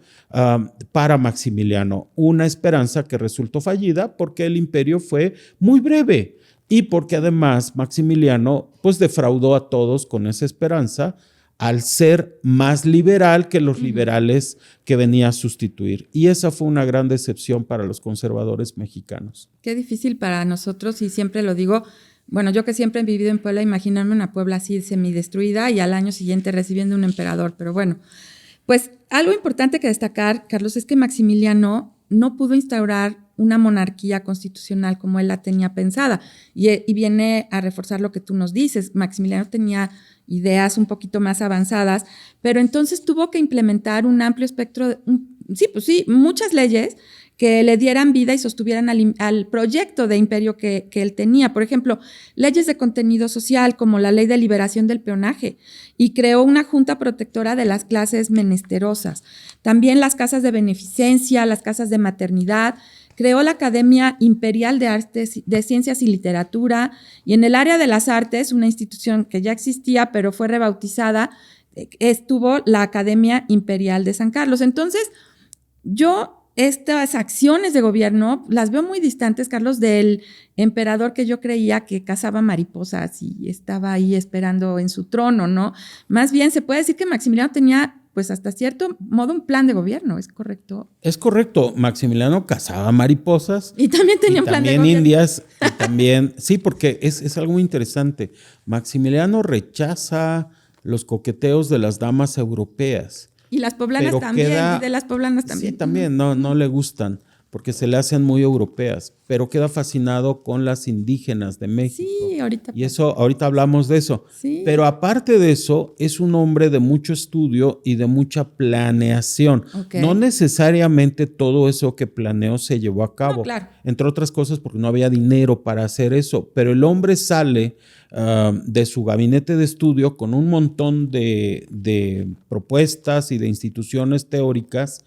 D: para Maximiliano. Una esperanza que resultó fallida porque el imperio fue muy breve y porque además Maximiliano pues defraudó a todos con esa esperanza al ser más liberal que los liberales que venía a sustituir. Y esa fue una gran decepción para los conservadores mexicanos.
B: Qué difícil para nosotros, y siempre lo digo. Bueno, yo que siempre he vivido en Puebla, imaginarme una Puebla así semidestruida y al año siguiente recibiendo un emperador. Pero bueno, pues algo importante que destacar, Carlos, es que Maximiliano no pudo instaurar una monarquía constitucional como él la tenía pensada. Y viene a reforzar lo que tú nos dices. Maximiliano tenía ideas un poquito más avanzadas, pero entonces tuvo que implementar un amplio espectro, muchas leyes que le dieran vida y sostuvieran al proyecto de imperio que él tenía. Por ejemplo, leyes de contenido social como la Ley de Liberación del Peonaje, y creó una junta protectora de las clases menesterosas. También las casas de beneficencia, las casas de maternidad. Creó la Academia Imperial de Artes, de Ciencias y Literatura, y en el área de las artes, una institución que ya existía pero fue rebautizada, estuvo la Academia Imperial de San Carlos. Entonces, yo estas acciones de gobierno las veo muy distantes, Carlos, del emperador que yo creía que cazaba mariposas y estaba ahí esperando en su trono, ¿no? Más bien se puede decir que Maximiliano tenía, pues hasta cierto modo, un plan de gobierno, ¿es correcto?
D: Es correcto. Maximiliano cazaba mariposas.
B: Y también tenía un plan de gobierno.
D: También indias, y también, sí, porque es algo muy interesante. Maximiliano rechaza los coqueteos de las damas europeas.
B: Y las poblanas también, y de las poblanas también.
D: Sí, también, no le gustan, porque se le hacen muy europeas, pero queda fascinado con las indígenas de México.
B: Sí, ahorita.
D: Y eso, ahorita hablamos de eso.
B: Sí.
D: Pero aparte de eso, es un hombre de mucho estudio y de mucha planeación.
B: Okay.
D: No necesariamente todo eso que planeó se llevó a cabo.
B: No, claro.
D: Entre otras cosas porque no había dinero para hacer eso. Pero el hombre sale de su gabinete de estudio con un montón de propuestas y de instituciones teóricas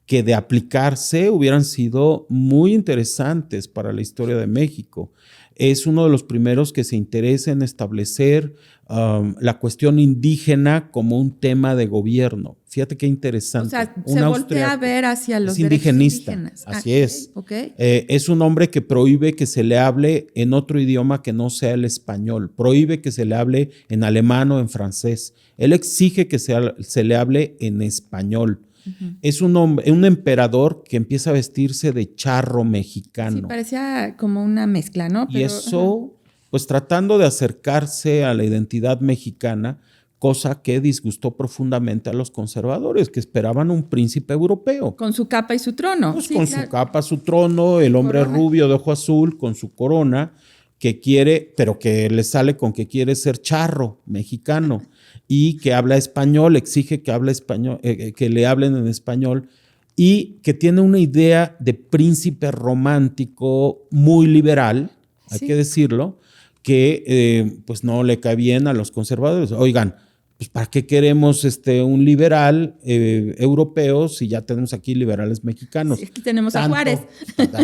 D: que de aplicarse hubieran sido muy interesantes para la historia de México. Es uno de los primeros que se interesa en establecer la cuestión indígena como un tema de gobierno. Fíjate qué interesante.
B: O sea, se voltea a ver hacia los
D: indigenista,
B: indígenas.
D: Así es.
B: Okay.
D: Es un hombre que prohíbe que se le hable en otro idioma que no sea el español. Prohíbe que se le hable en alemán o en francés. Él exige que se le hable en español. Uh-huh. Es un emperador que empieza a vestirse de charro mexicano.
B: Sí, parecía como una mezcla, ¿no?
D: Y eso, pues tratando de acercarse a la identidad mexicana, cosa que disgustó profundamente a los conservadores, que esperaban un príncipe europeo.
B: Con su capa y su trono.
D: Pues sí, con su capa, su trono, el hombre rubio de ojo azul, con su corona, que quiere, pero que le sale con que quiere ser charro mexicano. y que habla español, exige que hable español, que le hablen en español, y que tiene una idea de príncipe romántico muy liberal, hay que decirlo, que pues no le cae bien a los conservadores. Oigan, pues ¿para qué queremos un liberal europeo si ya tenemos aquí liberales mexicanos?
B: Sí, aquí tenemos a Juárez.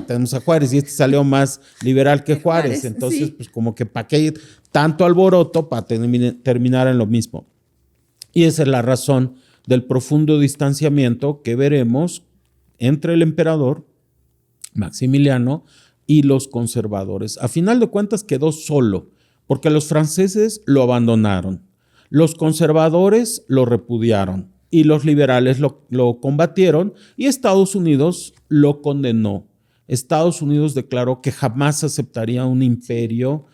D: Tenemos a Juárez y salió más liberal que Juárez. Entonces,
B: sí.
D: pues como que ¿para qué tanto alboroto para terminar en lo mismo? Y esa es la razón del profundo distanciamiento que veremos entre el emperador Maximiliano y los conservadores. A final de cuentas quedó solo, porque los franceses lo abandonaron, los conservadores lo repudiaron y los liberales lo combatieron y Estados Unidos lo condenó. Estados Unidos declaró que jamás aceptaría un imperio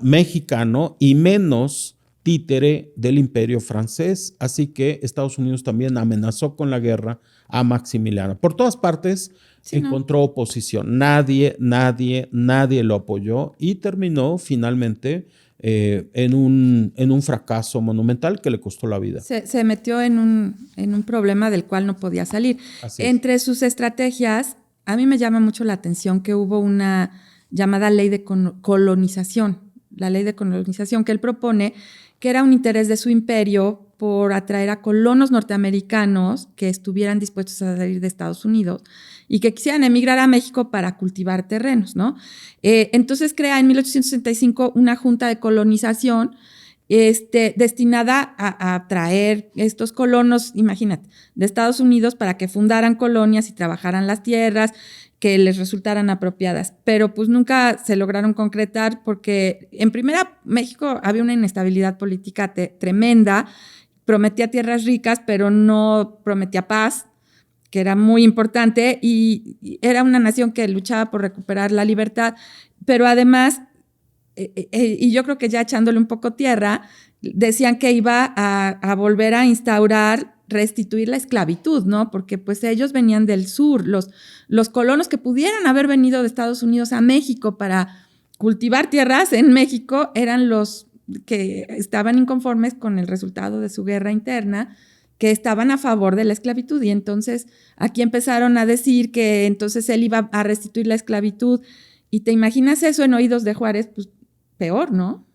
D: mexicano y menos títere del imperio francés, así que Estados Unidos también amenazó con la guerra a Maximiliano. Por todas partes encontró oposición, nadie lo apoyó y terminó finalmente en un fracaso monumental que le costó la vida.
B: Se metió en un problema del cual no podía salir. Entre sus estrategias, a mí me llama mucho la atención que hubo una llamada ley de colonización, la ley de colonización que él propone, que era un interés de su imperio por atraer a colonos norteamericanos que estuvieran dispuestos a salir de Estados Unidos y que quisieran emigrar a México para cultivar terrenos, ¿no? Entonces crea en 1865 una junta de colonización destinada a traer estos colonos, imagínate, de Estados Unidos para que fundaran colonias y trabajaran las tierras que les resultaran apropiadas, pero pues nunca se lograron concretar porque en primera México había una inestabilidad política tremenda, prometía tierras ricas, pero no prometía paz, que era muy importante, y era una nación que luchaba por recuperar la libertad, pero además, y yo creo que ya echándole un poco tierra, decían que iba a volver a restituir la esclavitud, ¿no? Porque pues ellos venían del sur, los colonos que pudieran haber venido de Estados Unidos a México para cultivar tierras en México eran los que estaban inconformes con el resultado de su guerra interna, que estaban a favor de la esclavitud, y entonces aquí empezaron a decir que entonces él iba a restituir la esclavitud, y te imaginas eso en oídos de Juárez, pues peor, ¿no?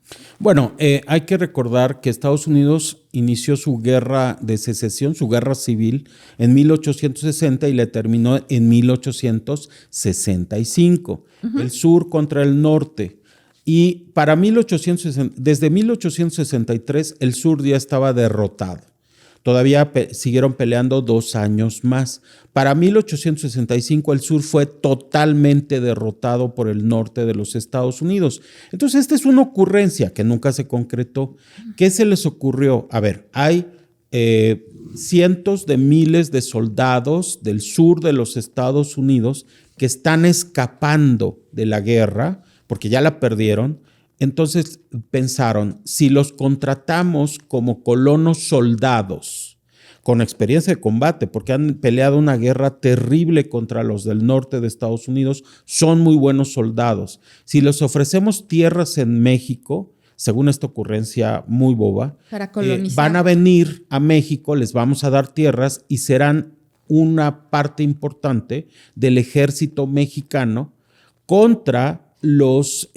D: Bueno, hay que recordar que Estados Unidos inició su guerra de secesión, su guerra civil, en 1860 y le terminó en 1865. El sur contra el norte. Y para desde 1863 el sur ya estaba derrotado. Todavía siguieron peleando 2 años más. Para 1865 el sur fue totalmente derrotado por el norte de los Estados Unidos. Entonces esta es una ocurrencia que nunca se concretó. ¿Qué se les ocurrió? A ver, hay cientos de miles de soldados del sur de los Estados Unidos que están escapando de la guerra porque ya la perdieron. Entonces pensaron, si los contratamos como colonos soldados, con experiencia de combate, porque han peleado una guerra terrible contra los del norte de Estados Unidos, son muy buenos soldados. Si les ofrecemos tierras en México, según esta ocurrencia muy boba,
B: para colonizar,
D: van a venir a México, les vamos a dar tierras y serán una parte importante del ejército mexicano contra los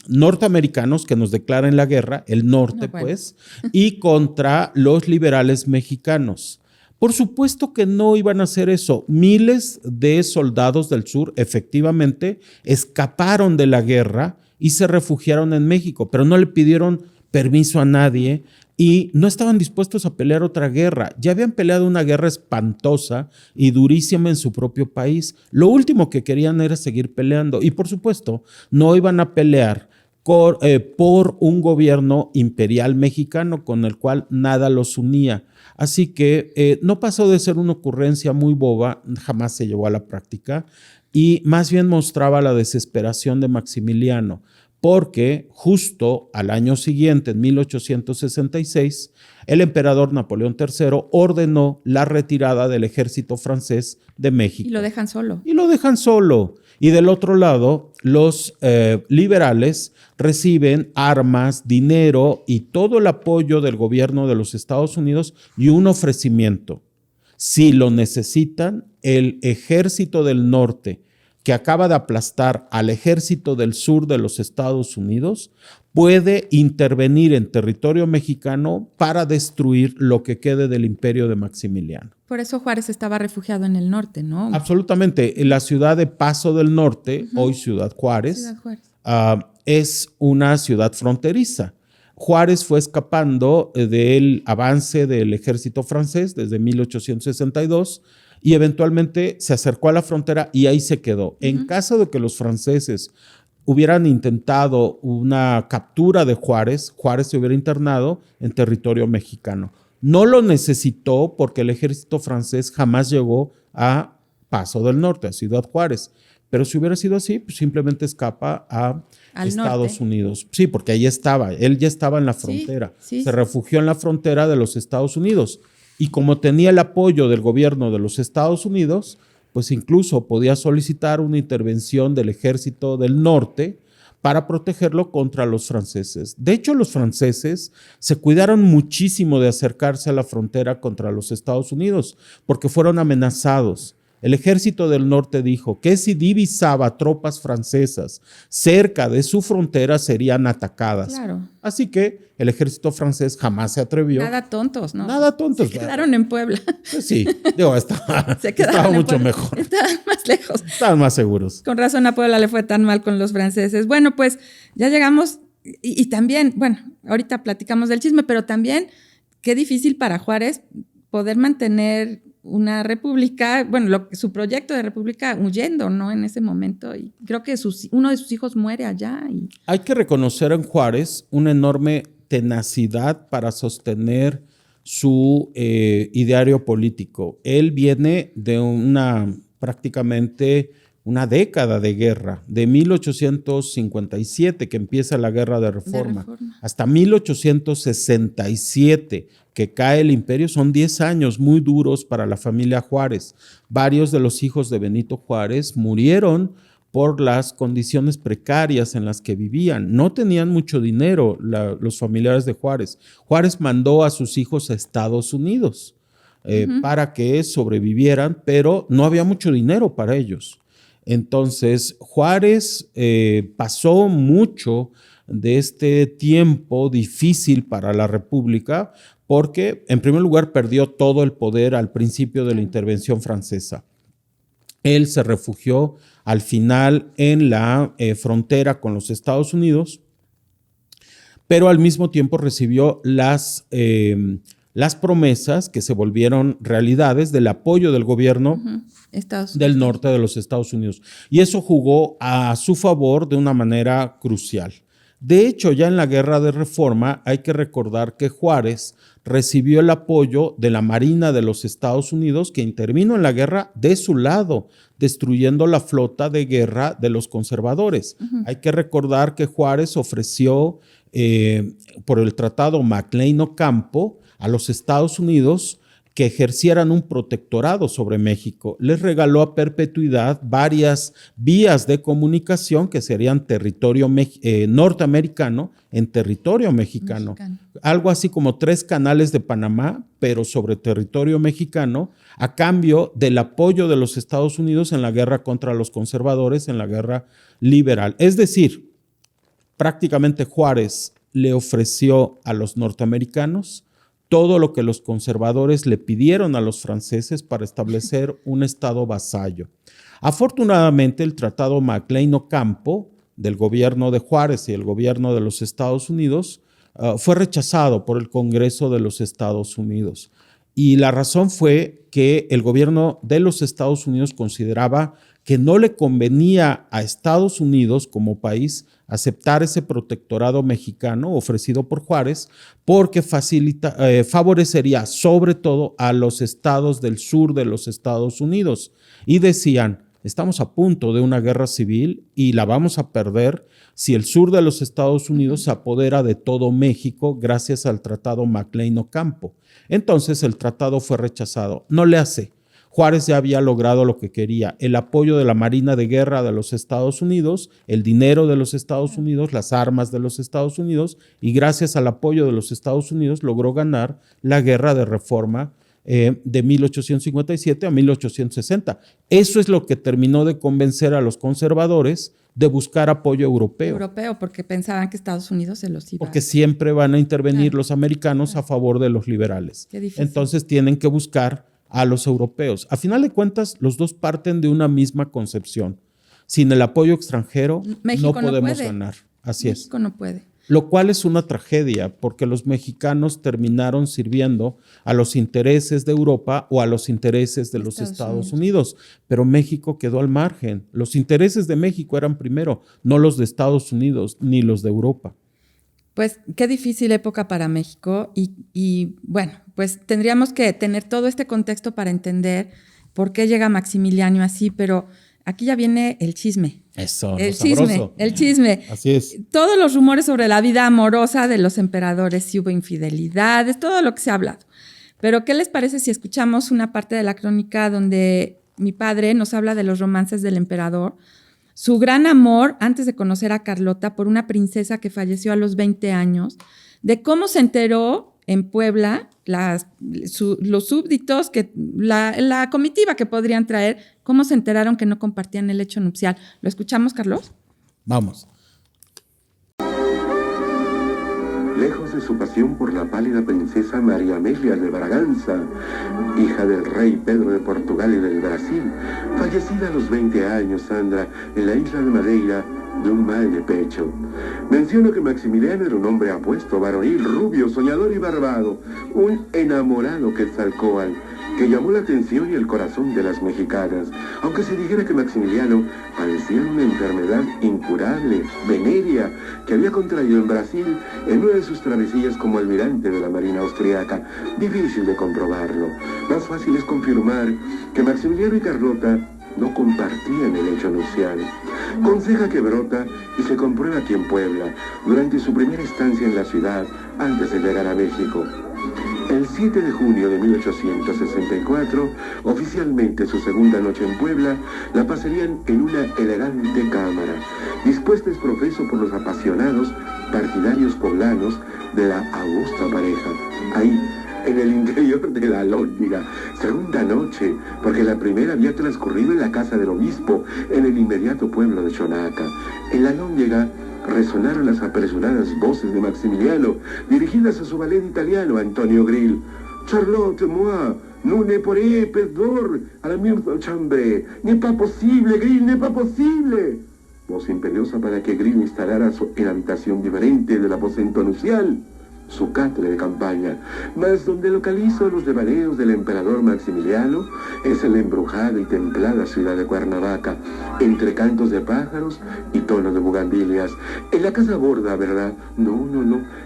D: norteamericanos que nos declaran la guerra, el norte pues, y contra los liberales mexicanos. Por supuesto que no iban a hacer eso. Miles de soldados del sur efectivamente escaparon de la guerra y se refugiaron en México, pero no le pidieron permiso a nadie y no estaban dispuestos a pelear otra guerra. Ya habían peleado una guerra espantosa y durísima en su propio país. Lo último que querían era seguir peleando y por supuesto no iban a pelear por un gobierno imperial mexicano con el cual nada los unía. Así que no pasó de ser una ocurrencia muy boba, jamás se llevó a la práctica y más bien mostraba la desesperación de Maximiliano. Porque justo al año siguiente, en 1866, el emperador Napoleón III ordenó la retirada del ejército francés de México.
B: Y lo dejan solo.
D: Y del otro lado, los liberales reciben armas, dinero y todo el apoyo del gobierno de los Estados Unidos y un ofrecimiento. Si lo necesitan, el ejército del norte, que acaba de aplastar al ejército del sur de los Estados Unidos, puede intervenir en territorio mexicano para destruir lo que quede del imperio de Maximiliano.
B: Por eso Juárez estaba refugiado en el norte, ¿no?
D: Absolutamente. En la ciudad de Paso del Norte, hoy Ciudad Juárez,
B: Ciudad Juárez.
D: Es una ciudad fronteriza. Juárez fue escapando del avance del ejército francés desde 1862 y eventualmente se acercó a la frontera y ahí se quedó. En caso de que los franceses hubieran intentado una captura de Juárez, Juárez se hubiera internado en territorio mexicano. No lo necesitó porque el ejército francés jamás llegó a Paso del Norte, a Ciudad Juárez. Pero si hubiera sido así, pues simplemente escapa a Estados Unidos. Sí, porque ahí estaba, él ya estaba en la frontera.
B: Sí.
D: Se refugió en la frontera de los Estados Unidos. Y como tenía el apoyo del gobierno de los Estados Unidos, pues incluso podía solicitar una intervención del ejército del norte para protegerlo contra los franceses. De hecho, los franceses se cuidaron muchísimo de acercarse a la frontera contra los Estados Unidos porque fueron amenazados. El ejército del norte dijo que si divisaba tropas francesas cerca de su frontera serían atacadas.
B: Claro.
D: Así que el ejército francés jamás se atrevió.
B: Nada tontos, ¿no?
D: Nada tontos.
B: Se quedaron en Puebla.
D: Pues sí, digo, estaba mucho mejor.
B: Estaban más lejos.
D: Estaban más seguros.
B: Con razón a Puebla le fue tan mal con los franceses. Bueno, pues ya llegamos y también, bueno, ahorita platicamos del chisme, pero también qué difícil para Juárez poder mantener una república, bueno, su proyecto de república huyendo, ¿no? En ese momento. Y creo que uno de sus hijos muere allá.
D: Hay que reconocer en Juárez una enorme tenacidad para sostener su ideario político. Él viene de prácticamente una década de guerra, de 1857, que empieza la Guerra de Reforma, hasta 1867, que cae el imperio. Son 10 años muy duros para la familia Juárez. Varios de los hijos de Benito Juárez murieron por las condiciones precarias en las que vivían. No tenían mucho dinero los familiares de Juárez. Juárez mandó a sus hijos a Estados Unidos para que sobrevivieran, pero no había mucho dinero para ellos. Entonces, Juárez pasó mucho de este tiempo difícil para la República porque, en primer lugar, perdió todo el poder al principio de la intervención francesa. Él se refugió al final en la frontera con los Estados Unidos, pero al mismo tiempo recibió las promesas que se volvieron realidades del apoyo del gobierno del norte de los Estados Unidos. Y eso jugó a su favor de una manera crucial. De hecho, ya en la Guerra de Reforma hay que recordar que Juárez recibió el apoyo de la Marina de los Estados Unidos, que intervino en la guerra de su lado, destruyendo la flota de guerra de los conservadores. Hay que recordar que Juárez ofreció por el Tratado McLean-Ocampo a los Estados Unidos que ejercieran un protectorado sobre México. Les regaló a perpetuidad varias vías de comunicación que serían territorio norteamericano en territorio mexicano. Algo así como 3 canales de Panamá, pero sobre territorio mexicano, a cambio del apoyo de los Estados Unidos en la guerra contra los conservadores, en la guerra liberal. Es decir, prácticamente Juárez le ofreció a los norteamericanos todo lo que los conservadores le pidieron a los franceses para establecer un estado vasallo. Afortunadamente, el Tratado McLean-Ocampo del gobierno de Juárez y el gobierno de los Estados Unidos fue rechazado por el Congreso de los Estados Unidos. Y la razón fue que el gobierno de los Estados Unidos consideraba que no le convenía a Estados Unidos como país aceptar ese protectorado mexicano ofrecido por Juárez porque favorecería sobre todo a los estados del sur de los Estados Unidos. Y decían, estamos a punto de una guerra civil y la vamos a perder si el sur de los Estados Unidos se apodera de todo México gracias al Tratado McLean-Ocampo. Entonces el tratado fue rechazado. No le hace. Juárez ya había logrado lo que quería, el apoyo de la Marina de Guerra de los Estados Unidos, el dinero de los Estados Unidos, las armas de los Estados Unidos, y gracias al apoyo de los Estados Unidos logró ganar la Guerra de Reforma de 1857 a 1860. Eso es lo que terminó de convencer a los conservadores de buscar apoyo europeo.
B: Europeo, porque pensaban que Estados Unidos se los iba
D: Porque siempre van a intervenir los americanos a favor de los liberales.
B: Qué difícil.
D: Entonces tienen que buscar a los europeos. A final de cuentas, los dos parten de una misma concepción. Sin el apoyo extranjero
B: México
D: no podemos
B: puede.
D: ganar. Así es.
B: México no puede.
D: Lo cual es una tragedia, porque los mexicanos terminaron sirviendo a los intereses de Europa o a los intereses de los Estados Unidos. Pero México quedó al margen. Los intereses de México eran primero, no los de Estados Unidos ni los de Europa.
B: Pues qué difícil época para México y bueno, pues tendríamos que tener todo este contexto para entender por qué llega Maximiliano así, pero aquí ya viene el chisme.
D: Eso,
B: el
D: sabroso.
B: El chisme.
D: Así es.
B: Todos los rumores sobre la vida amorosa de los emperadores, si hubo infidelidades, todo lo que se ha hablado. Pero ¿qué les parece si escuchamos una parte de la crónica donde mi padre nos habla de los romances del emperador, su gran amor antes de conocer a Carlota por una princesa que falleció a los 20 años, de cómo se enteró en Puebla los súbditos, la comitiva que podrían traer, cómo se enteraron que no compartían el hecho nupcial. ¿Lo escuchamos, Carlos?
D: Vamos.
C: Lejos de su pasión por la pálida princesa María Amelia de Braganza, hija del rey Pedro de Portugal y del Brasil, fallecida a los 20 años, Sandra, en la isla de Madeira, de un mal de pecho. Menciono que Maximiliano era un hombre apuesto, varonil, rubio, soñador y barbado, un enamorado Quetzalcóatl, que llamó la atención y el corazón de las mexicanas, aunque se dijera que Maximiliano padecía una enfermedad incurable, venérea, que había contraído en Brasil en una de sus travesías como almirante de la Marina austriaca. Difícil de comprobarlo. Más fácil es confirmar que Maximiliano y Carlota no compartían el hecho nupcial. Conseja que brota y se comprueba aquí en Puebla, durante su primera estancia en la ciudad, antes de llegar a México. El 7 de junio de 1864, oficialmente su segunda noche en Puebla, la pasarían en una elegante cámara, dispuesta es profeso por los apasionados partidarios poblanos de la augusta pareja. Ahí, en el interior de la Alhóndiga, segunda noche, porque la primera había transcurrido en la casa del obispo, en el inmediato pueblo de Chonaca. En la Alhóndiga resonaron las apresuradas voces de Maximiliano, dirigidas a su valet italiano, Antonio Grill. «Charlotte, moi, nous ne pourrions perdre à la même chambre. N'est pas possible, Grill, n'est pas possible». Voz imperiosa para que Grill instalara en la habitación diferente del aposento nupcial su catre de campaña, mas donde localizo los devaneos del emperador Maximiliano es en la embrujada y templada ciudad de Cuernavaca, entre cantos de pájaros y tonos de bugambilias. En la Casa Borda, ¿verdad? No.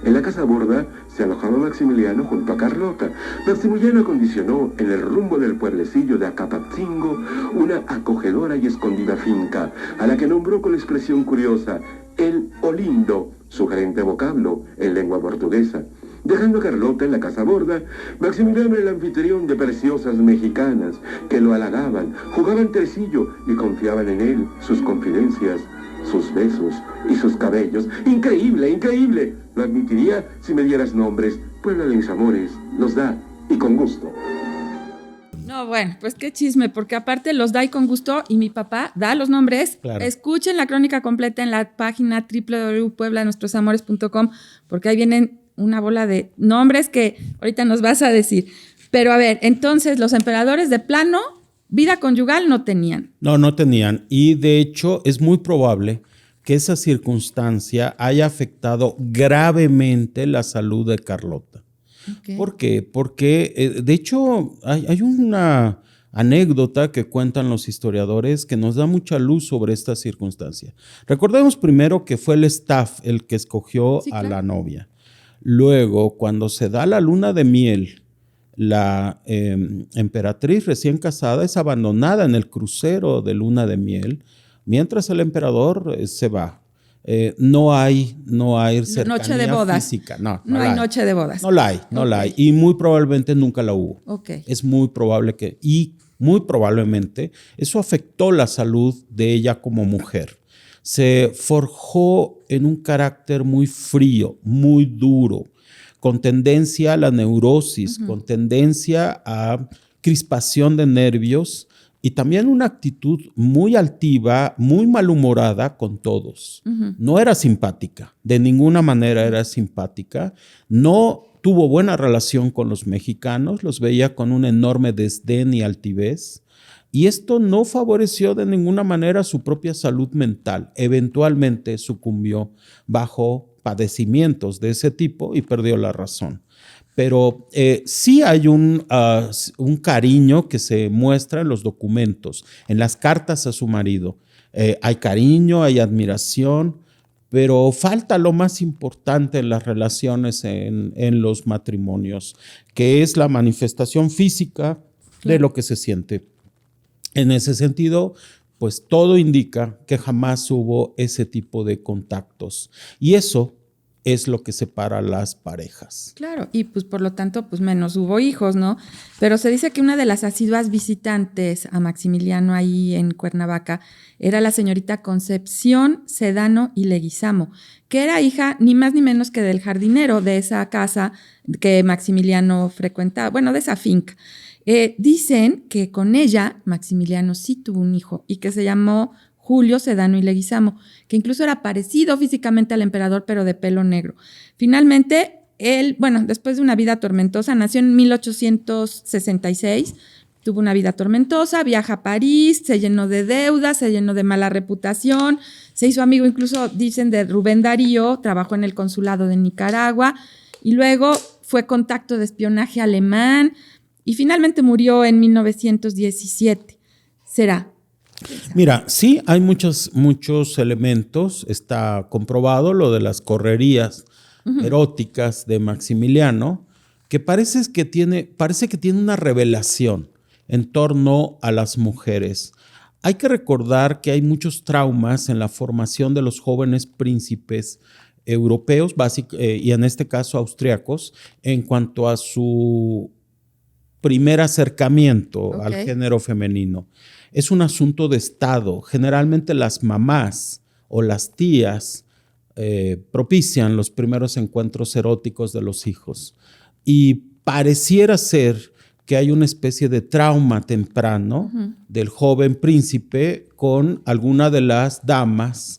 C: En la Casa Borda se alojaba Maximiliano junto a Carlota. Maximiliano acondicionó en el rumbo del pueblecillo de Acapatzingo una acogedora y escondida finca, a la que nombró con la expresión curiosa el Olindo, sugerente vocablo en lengua portuguesa. Dejando a Carlota en la Casa Borda, Maximiliano era el anfitrión de preciosas mexicanas que lo halagaban, jugaban tresillo y confiaban en él sus confidencias, sus besos y sus cabellos. ¡Increíble, increíble! Lo admitiría si me dieras nombres. Puebla de mis amores, los da y con gusto.
B: No, bueno, pues qué chisme, porque aparte los da y con gusto, y mi papá da los nombres.
D: Claro.
B: Escuchen la crónica completa en la página www.pueblanuestrosamores.com, porque ahí vienen una bola de nombres que ahorita nos vas a decir. Pero a ver, entonces los emperadores de plano, vida conyugal no tenían.
D: No tenían. Y de hecho es muy probable que esa circunstancia haya afectado gravemente la salud de Carlota.
B: Okay.
D: ¿Por qué? Porque, de hecho, hay una anécdota que cuentan los historiadores que nos da mucha luz sobre esta circunstancia. Recordemos primero que fue el staff el que escogió a la novia. Luego, cuando se da la luna de miel, la emperatriz recién casada es abandonada en el crucero de luna de miel, mientras el emperador se va. No hay cercanía
B: noche de bodas.
D: física. No
B: hay noche de bodas.
D: No la hay. Y muy probablemente nunca la hubo.
B: Okay.
D: Es muy probable que... Y muy probablemente, eso afectó la salud de ella como mujer. Se forjó en un carácter muy frío, muy duro, con tendencia a la neurosis, con tendencia a crispación de nervios y también una actitud muy altiva, muy malhumorada con todos. No era simpática, de ninguna manera era simpática. No tuvo buena relación con los mexicanos, los veía con un enorme desdén y altivez. Y esto no favoreció de ninguna manera su propia salud mental. Eventualmente sucumbió bajo padecimientos de ese tipo y perdió la razón. Pero sí hay un cariño que se muestra en los documentos, en las cartas a su marido. Hay cariño, hay admiración, pero falta lo más importante en las relaciones en los matrimonios, que es la manifestación física de lo que se siente. En ese sentido, pues todo indica que jamás hubo ese tipo de contactos. Y eso es lo que separa las parejas.
B: Claro, y pues por lo tanto, pues menos hubo hijos, ¿no? Pero se dice que una de las asiduas visitantes a Maximiliano ahí en Cuernavaca era la señorita Concepción Sedano y Leguizamo, que era hija ni más ni menos que del jardinero de esa casa que Maximiliano frecuentaba, bueno, de esa finca. Dicen que con ella Maximiliano sí tuvo un hijo y que se llamó Julio Sedano y Leguizamo, que incluso era parecido físicamente al emperador, pero de pelo negro. Finalmente, él, bueno, después de una vida tormentosa, nació en 1866, tuvo una vida tormentosa, viaja a París, se llenó de deudas, se llenó de mala reputación, se hizo amigo incluso, dicen, de Rubén Darío, trabajó en el consulado de Nicaragua, y luego fue contacto de espionaje alemán, y finalmente murió en 1917. ¿Será?
D: Mira, sí, hay muchos elementos. Está comprobado lo de las correrías eróticas de Maximiliano, que parece que tiene una revelación en torno a las mujeres. Hay que recordar que hay muchos traumas en la formación de los jóvenes príncipes europeos, y en este caso austriacos, en cuanto a su primer acercamiento al género femenino. Es un asunto de Estado. Generalmente las mamás o las tías propician los primeros encuentros eróticos de los hijos. Y pareciera ser que hay una especie de trauma temprano del joven príncipe con alguna de las damas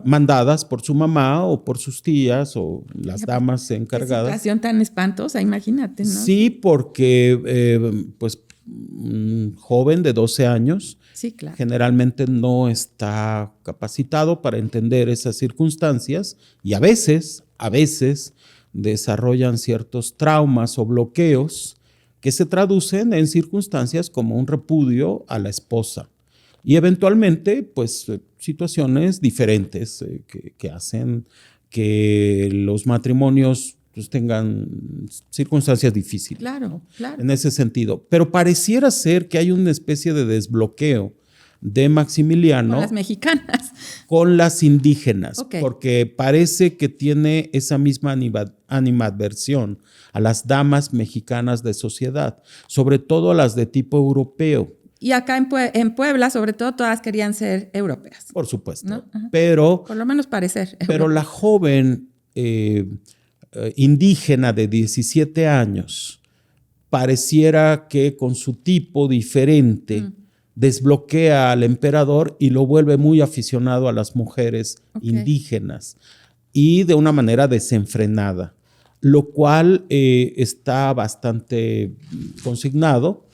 D: mandadas por su mamá o por sus tías o las damas encargadas.
B: Qué situación tan espantosa, imagínate, ¿no?
D: Sí, porque pues un joven de 12 años
B: sí, claro,
D: generalmente no está capacitado para entender esas circunstancias y a veces desarrollan ciertos traumas o bloqueos que se traducen en circunstancias como un repudio a la esposa y eventualmente pues situaciones diferentes que hacen que los matrimonios pues, tengan circunstancias difíciles.
B: Claro,
D: ¿no?
B: claro.
D: En ese sentido. Pero pareciera ser que hay una especie de desbloqueo de Maximiliano.
B: Con las mexicanas.
D: Con las indígenas, porque parece que tiene esa misma animadversión a las damas mexicanas de sociedad, sobre todo a las de tipo europeo.
B: Y acá en Puebla, sobre todo, todas querían ser europeas.
D: Por supuesto.
B: ¿No?
D: Pero,
B: por lo menos parecer.
D: Pero la joven indígena de 17 años pareciera que con su tipo diferente desbloquea al emperador y lo vuelve muy aficionado a las mujeres indígenas y de una manera desenfrenada, lo cual está bastante consignado.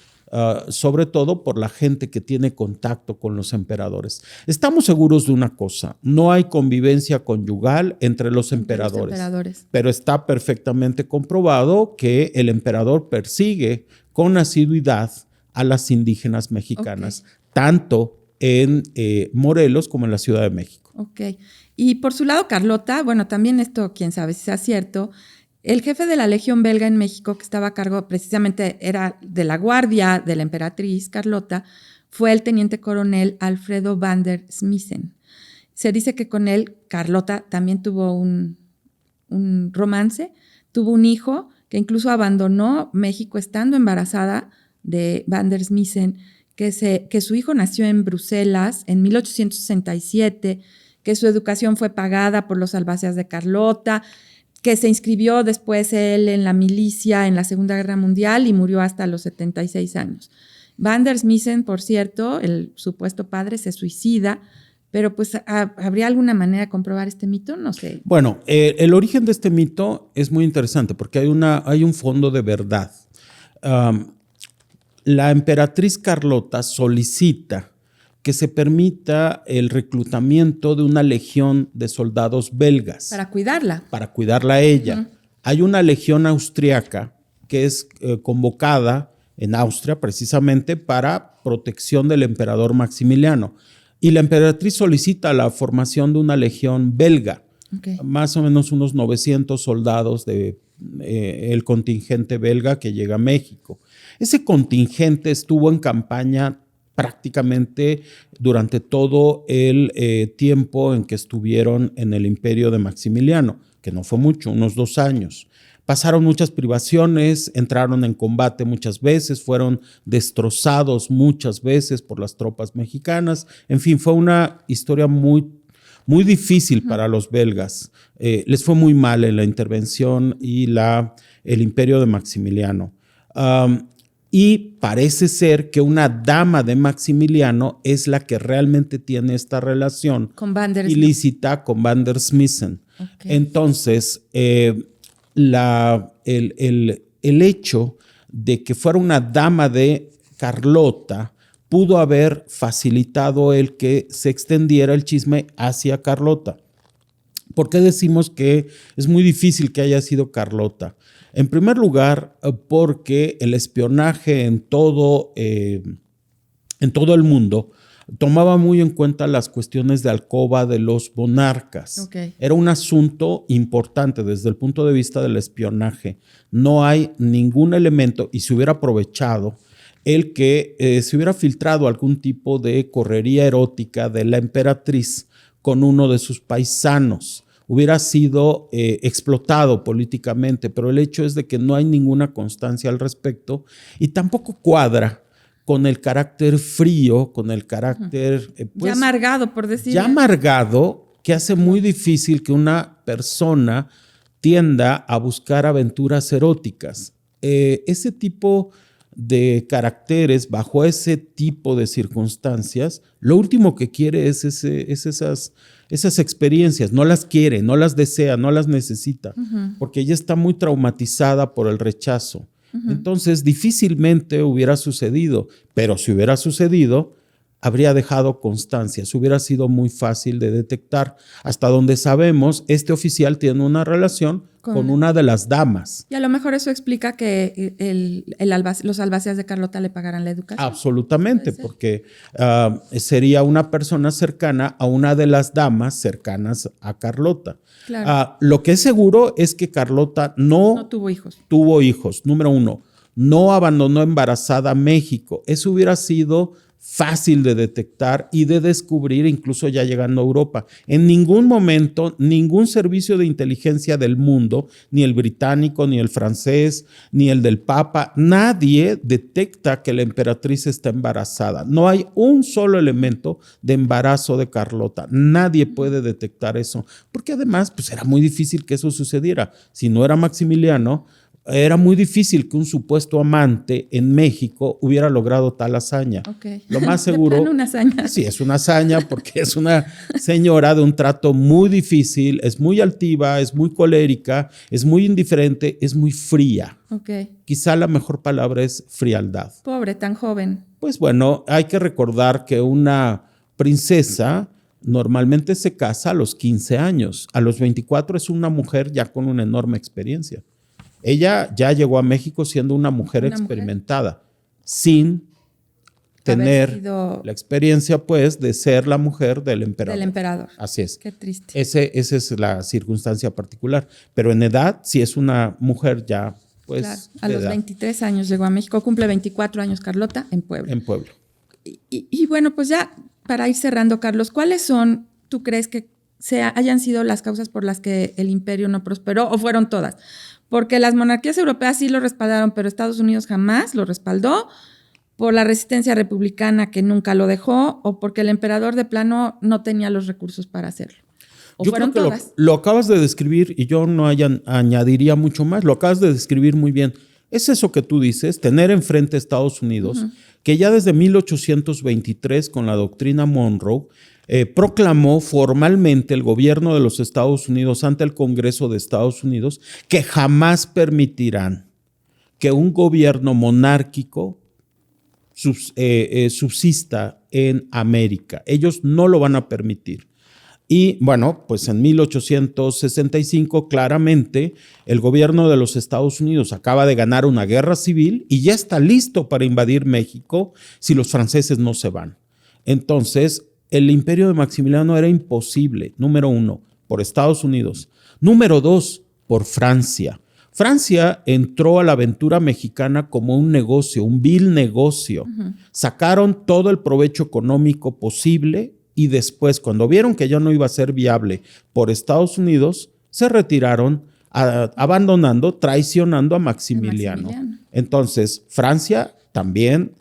D: Sobre todo por la gente que tiene contacto con los emperadores. Estamos seguros de una cosa, no hay convivencia conyugal entre los emperadores, pero está perfectamente comprobado que el emperador persigue con asiduidad a las indígenas mexicanas, tanto en Morelos como en la Ciudad de México.
B: Y por su lado, Carlota, bueno, también esto, quién sabe si sea cierto. El jefe de la Legión belga en México, que estaba a cargo, precisamente era de la guardia de la emperatriz Carlota, fue el teniente coronel Alfredo van der Smissen. Se dice que con él Carlota también tuvo un romance, tuvo un hijo que incluso abandonó México estando embarazada de Van der Smissen, que su hijo nació en Bruselas en 1867, que su educación fue pagada por los albaceas de Carlota, que se inscribió después él en la milicia en la Segunda Guerra Mundial y murió hasta los 76 años. Van der Smissen, por cierto, el supuesto padre, se suicida, pero pues ¿habría alguna manera de comprobar este mito? No sé.
D: Bueno, el origen de este mito es muy interesante porque hay un fondo de verdad. La emperatriz Carlota solicita que se permita el reclutamiento de una legión de soldados belgas.
B: Para cuidarla.
D: Para cuidarla a ella. Uh-huh. Hay una legión austriaca que es convocada en Austria precisamente para protección del emperador Maximiliano. Y la emperatriz solicita la formación de una legión belga, más o menos unos 900 soldados del contingente belga que llega a México. Ese contingente estuvo en campaña prácticamente durante todo el tiempo en que estuvieron en el imperio de Maximiliano, que no fue mucho, unos 2 años. Pasaron muchas privaciones, entraron en combate muchas veces, fueron destrozados muchas veces por las tropas mexicanas. En fin, fue una historia muy, muy difícil para los belgas. Les fue muy mal en la intervención y el imperio de Maximiliano. Y parece ser que una dama de Maximiliano es la que realmente tiene esta relación ilícita con Van der Smissen. Entonces, el hecho de que fuera una dama de Carlota pudo haber facilitado el que se extendiera el chisme hacia Carlota. ¿Por qué decimos que es muy difícil que haya sido Carlota? En primer lugar, porque el espionaje en todo el mundo tomaba muy en cuenta las cuestiones de alcoba de los monarcas. Era un asunto importante desde el punto de vista del espionaje. No hay ningún elemento, y se hubiera aprovechado el que se hubiera filtrado algún tipo de correría erótica de la emperatriz con uno de sus paisanos. Hubiera sido explotado políticamente, pero el hecho es de que no hay ninguna constancia al respecto y tampoco cuadra con el carácter frío, con el carácter...
B: ya amargado, por decirlo.
D: Ya amargado, que hace muy difícil que una persona tienda a buscar aventuras eróticas. Ese tipo de caracteres, bajo ese tipo de circunstancias, lo último que quiere es esas experiencias. No las quiere, no las desea, no las necesita, porque ella está muy traumatizada por el rechazo. Entonces, difícilmente hubiera sucedido, pero si hubiera sucedido, habría dejado constancias, hubiera sido muy fácil de detectar. Hasta donde sabemos, este oficial tiene una relación con una de las damas.
B: Y a lo mejor eso explica que los albaceas de Carlota le pagaran la educación.
D: Absolutamente, porque sería una persona cercana a una de las damas cercanas a Carlota.
B: Claro.
D: Lo que es seguro es que Carlota no
B: tuvo hijos.
D: Tuvo hijos, número 1. No abandonó embarazada a México. Eso hubiera sido fácil de detectar y de descubrir incluso ya llegando a Europa. En ningún momento, ningún servicio de inteligencia del mundo, ni el británico, ni el francés, ni el del Papa, nadie detecta que la emperatriz está embarazada. No hay un solo elemento de embarazo de Carlota. Nadie puede detectar eso, porque además pues, era muy difícil que eso sucediera. Si no era Maximiliano, era muy difícil que un supuesto amante en México hubiera logrado tal hazaña. Lo más seguro...
B: una hazaña.
D: Sí, es una hazaña porque es una señora de un trato muy difícil, es muy altiva, es muy colérica, es muy indiferente, es muy fría. Quizá la mejor palabra es frialdad.
B: Pobre, tan joven.
D: Pues bueno, hay que recordar que una princesa normalmente se casa a los 15 años. A los 24 es una mujer ya con una enorme experiencia. Ella ya llegó a México siendo una mujer experimentada, sin tener la experiencia, pues, de ser la mujer del emperador.
B: Del emperador.
D: Así es.
B: Qué triste.
D: Esa es la circunstancia particular. Pero en edad, sí es una mujer ya, pues,
B: claro. A los 23 años llegó a México, cumple 24 años Carlota en Puebla.
D: En Puebla.
B: Y bueno, pues ya para ir cerrando, Carlos, ¿cuáles son, tú crees que hayan sido las causas por las que el imperio no prosperó o fueron todas? Porque las monarquías europeas sí lo respaldaron, pero Estados Unidos jamás lo respaldó. por la resistencia republicana que nunca lo dejó o porque el emperador de plano no tenía los recursos para hacerlo. ¿O
D: yo
B: fueron
D: creo que
B: todas?
D: lo acabas de describir y yo no añadiría mucho más. Lo acabas de describir muy bien. Es eso que tú dices, tener enfrente a Estados Unidos, que ya desde 1823 con la doctrina Monroe proclamó formalmente el gobierno de los Estados Unidos ante el Congreso de Estados Unidos que jamás permitirán que un gobierno monárquico subsista en América. Ellos no lo van a permitir. Y bueno, pues en 1865 claramente el gobierno de los Estados Unidos acaba de ganar una guerra civil y ya está listo para invadir México si los franceses no se van. Entonces, el imperio de Maximiliano era imposible, número 1, por Estados Unidos. Número 2, por Francia. Francia entró a la aventura mexicana como un negocio, un vil negocio. Sacaron todo el provecho económico posible y después, cuando vieron que ya no iba a ser viable por Estados Unidos, se retiraron abandonando, traicionando a Maximiliano. Entonces, Francia también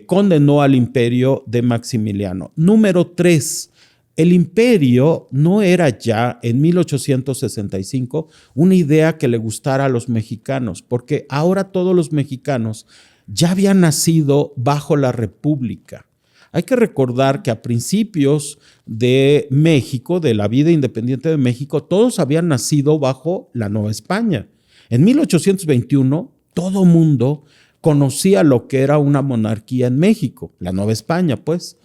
D: condenó al imperio de Maximiliano. Número 3, el imperio no era ya en 1865 una idea que le gustara a los mexicanos, porque ahora todos los mexicanos ya habían nacido bajo la República. Hay que recordar que a principios de México, de la vida independiente de México, todos habían nacido bajo la Nueva España. En 1821, todo mundo conocía lo que era una monarquía en México, la Nueva España, pues.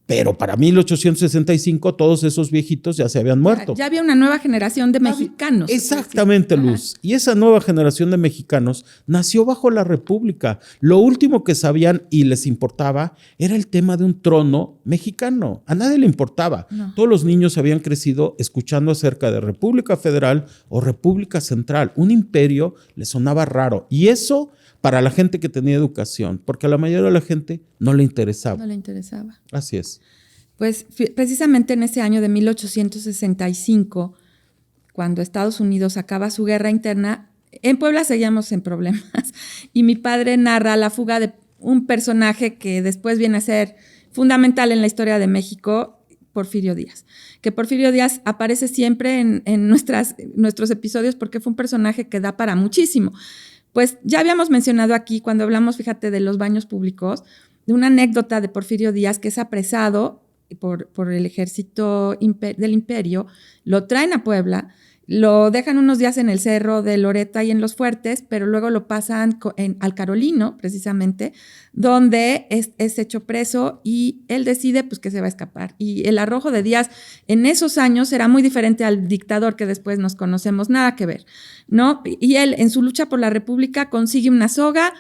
D: Pero para 1865 todos esos viejitos ya se habían muerto.
B: Ya había una nueva generación de mexicanos.
D: Exactamente, Luz. Y esa nueva generación de mexicanos nació bajo la República. Lo último que sabían y les importaba era el tema de un trono mexicano. A nadie le importaba. No. Todos los niños habían crecido escuchando acerca de República Federal o República Central. Un imperio les sonaba raro. Y eso para la gente que tenía educación, porque a la mayoría de la gente no le interesaba.
B: No le interesaba.
D: Así es.
B: Pues precisamente en ese año de 1865, cuando Estados Unidos acaba su guerra interna, en Puebla seguíamos en problemas y mi padre narra la fuga de un personaje que después viene a ser fundamental en la historia de México, Porfirio Díaz. Que Porfirio Díaz aparece siempre en nuestros episodios porque fue un personaje que da para muchísimo. Pues ya habíamos mencionado aquí, cuando hablamos, fíjate, de los baños públicos, de una anécdota de Porfirio Díaz, que es apresado por el ejército del imperio, lo traen a Puebla, lo dejan unos días en el cerro de Loreta y en Los Fuertes, pero luego lo pasan al Carolino, precisamente, donde es hecho preso y él decide pues, que se va a escapar. Y el arrojo de Díaz en esos años era muy diferente al dictador que después nos conocemos, nada que ver, ¿no? Y él, en su lucha por la República, consigue una soga,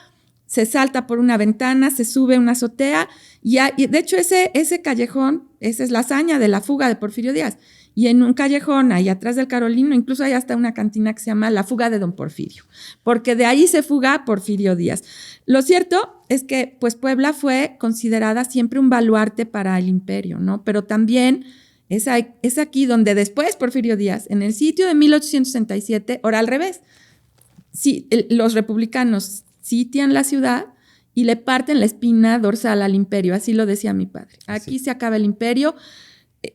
B: se salta por una ventana, se sube a una azotea, y de hecho ese callejón, esa es la hazaña de la fuga de Porfirio Díaz. Y en un callejón ahí atrás del Carolino, incluso hay hasta una cantina que se llama La Fuga de Don Porfirio, porque de ahí se fuga Porfirio Díaz. Lo cierto es que pues Puebla fue considerada siempre un baluarte para el imperio, ¿no? Pero también es aquí donde después Porfirio Díaz, en el sitio de 1867, ahora al revés, sí, los republicanos sitian la ciudad y le parten la espina dorsal al imperio, así lo decía mi padre. Aquí se acaba el imperio.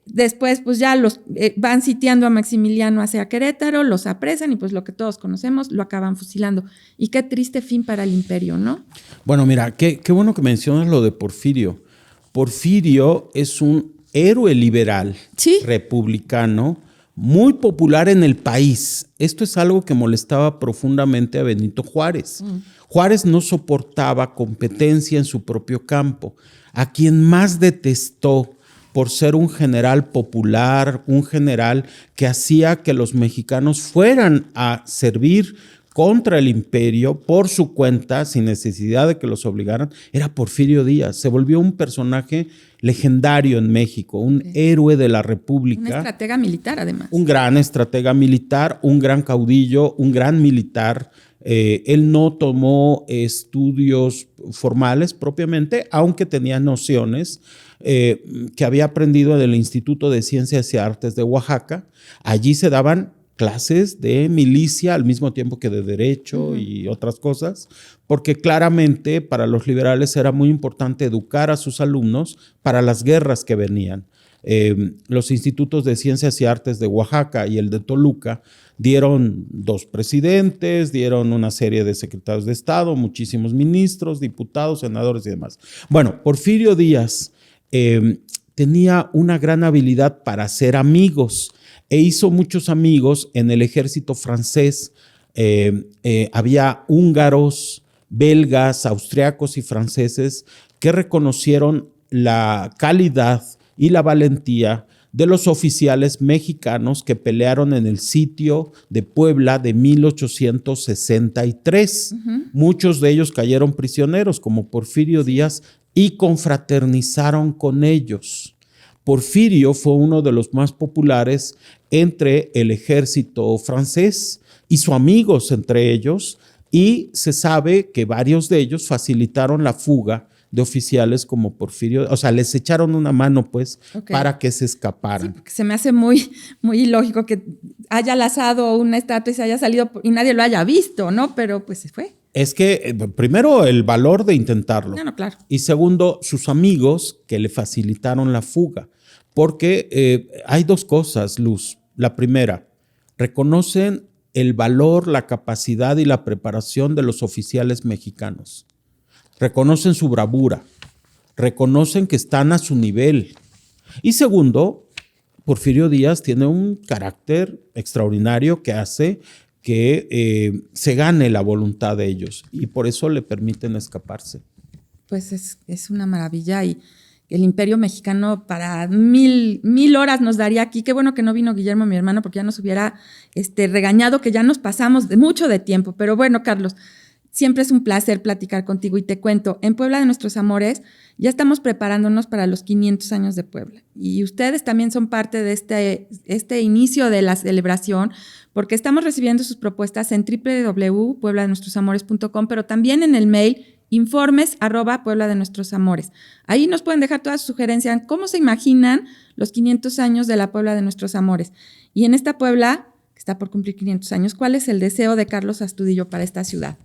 B: Después, pues ya los van sitiando a Maximiliano hacia Querétaro, los apresan y pues lo que todos conocemos, lo acaban fusilando. Y qué triste fin para el imperio, ¿no?
D: Bueno, mira, qué bueno que mencionas lo de Porfirio. Porfirio es un héroe liberal, ¿sí?, republicano, muy popular en el país. Esto es algo que molestaba profundamente a Benito Juárez. Juárez no soportaba competencia en su propio campo. A quien más detestó por ser un general popular, un general que hacía que los mexicanos fueran a servir contra el imperio por su cuenta, sin necesidad de que los obligaran, era Porfirio Díaz. Se volvió un personaje legendario en México, un héroe de la República.
B: Un estratega militar, además.
D: Un gran estratega militar, un gran caudillo, un gran militar. Él no tomó estudios formales propiamente, aunque tenía nociones que había aprendido del Instituto de Ciencias y Artes de Oaxaca. Allí se daban clases de milicia al mismo tiempo que de derecho y otras cosas, porque claramente para los liberales era muy importante educar a sus alumnos para las guerras que venían. Los institutos de ciencias y artes de Oaxaca y el de Toluca dieron 2 presidentes, dieron una serie de secretarios de Estado, muchísimos ministros, diputados, senadores y demás. Bueno, Porfirio Díaz tenía una gran habilidad para hacer amigos e hizo muchos amigos en el ejército francés. Había húngaros, belgas, austriacos y franceses que reconocieron la calidad y la valentía de los oficiales mexicanos que pelearon en el sitio de Puebla de 1863. Muchos de ellos cayeron prisioneros, como Porfirio Díaz, y confraternizaron con ellos. Porfirio fue uno de los más populares entre el ejército francés, hizo amigos entre ellos y se sabe que varios de ellos facilitaron la fuga de oficiales como Porfirio, o sea, les echaron una mano pues para que se escaparan.
B: Sí, se me hace muy ilógico que haya lanzado una estatua y se haya salido y nadie lo haya visto, ¿no? Pero pues se fue.
D: Es que primero el valor de intentarlo.
B: No, claro.
D: Y segundo, sus amigos que le facilitaron la fuga. Porque hay 2 cosas, Luz. La primera, reconocen el valor, la capacidad y la preparación de los oficiales mexicanos. Reconocen su bravura, reconocen que están a su nivel. Y segundo, Porfirio Díaz tiene un carácter extraordinario que hace que se gane la voluntad de ellos y por eso le permiten escaparse.
B: Pues es una maravilla y el Imperio Mexicano para mil horas nos daría aquí. Qué bueno que no vino Guillermo, mi hermano, porque ya nos hubiera regañado que ya nos pasamos de mucho de tiempo. Pero bueno, Carlos, siempre es un placer platicar contigo y te cuento, en Puebla de Nuestros Amores ya estamos preparándonos para los 500 años de Puebla y ustedes también son parte de este inicio de la celebración porque estamos recibiendo sus propuestas en www.puebladenuestrosamores.com, pero también en el mail informes@puebladenuestrosamores. Ahí nos pueden dejar todas sus sugerencias, cómo se imaginan los 500 años de la Puebla de Nuestros Amores. Y en esta Puebla, que está por cumplir 500 años, ¿cuál es el deseo de Carlos Astudillo para esta ciudad?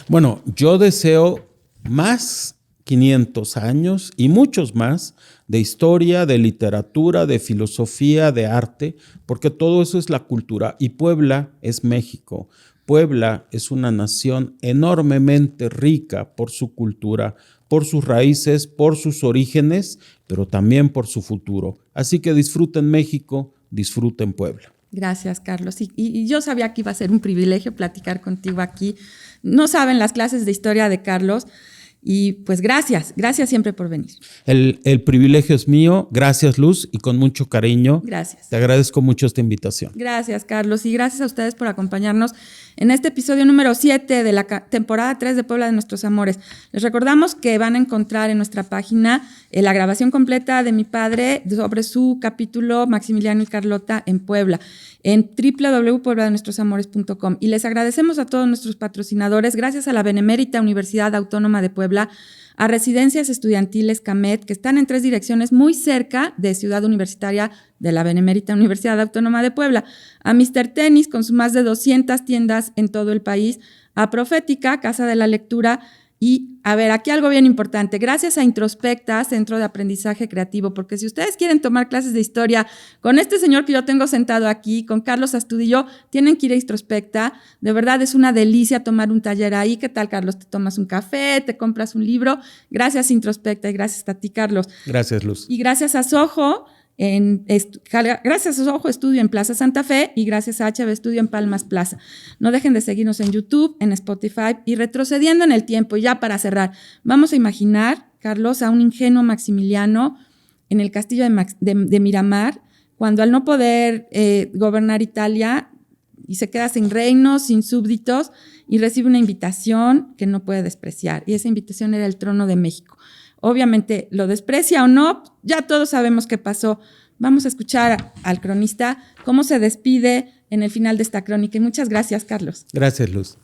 D: Bueno, yo deseo más 500 años y muchos más de historia, de literatura, de filosofía, de arte, porque todo eso es la cultura y Puebla es México. Puebla es una nación enormemente rica por su cultura, por sus raíces, por sus orígenes, pero también por su futuro. Así que disfruten México, disfruten Puebla.
B: Gracias, Carlos. Y yo sabía que iba a ser un privilegio platicar contigo aquí. No saben las clases de historia de Carlos. Y pues gracias siempre por venir.
D: El privilegio es mío. Gracias, Luz, y con mucho cariño.
B: Gracias.
D: Te agradezco mucho esta invitación.
B: Gracias, Carlos, y gracias a ustedes por acompañarnos en este episodio número 7 de la temporada 3 de Puebla de Nuestros Amores. Les recordamos que van a encontrar en nuestra página la grabación completa de mi padre sobre su capítulo Maximiliano y Carlota en Puebla, en www.puebladenuestrosamores.com. Y les agradecemos a todos nuestros patrocinadores, gracias a la Benemérita Universidad Autónoma de Puebla, a Residencias Estudiantiles CAMET, que están en 3 direcciones muy cerca de Ciudad Universitaria de la Benemérita Universidad Autónoma de Puebla, a Mr. Tenis, con sus más de 200 tiendas en todo el país, a Profética, Casa de la Lectura, y, a ver, aquí algo bien importante, gracias a Introspecta, Centro de Aprendizaje Creativo, porque si ustedes quieren tomar clases de historia con este señor que yo tengo sentado aquí, con Carlos Astudillo, tienen que ir a Introspecta. De verdad es una delicia tomar un taller ahí. ¿Qué tal, Carlos? Te tomas un café, te compras un libro. Gracias, Introspecta, y gracias a ti, Carlos.
D: Gracias, Luz.
B: Y gracias a Soho, gracias a Soho Estudio en Plaza Santa Fe y gracias a HB Estudio en Palmas Plaza. No dejen de seguirnos en YouTube, en Spotify y retrocediendo en el tiempo. Y ya para cerrar, vamos a imaginar, Carlos, a un ingenuo Maximiliano en el castillo de Miramar, cuando al no poder gobernar Italia y se queda sin reinos, sin súbditos y recibe una invitación que no puede despreciar. Y esa invitación era el trono de México. Obviamente, lo desprecia o no, ya todos sabemos qué pasó. Vamos a escuchar al cronista cómo se despide en el final de esta crónica. Y muchas gracias, Carlos.
D: Gracias, Luz.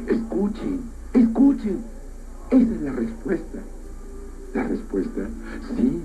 C: Escuchen, escuchen. Esa es la respuesta. respuesta. Sí,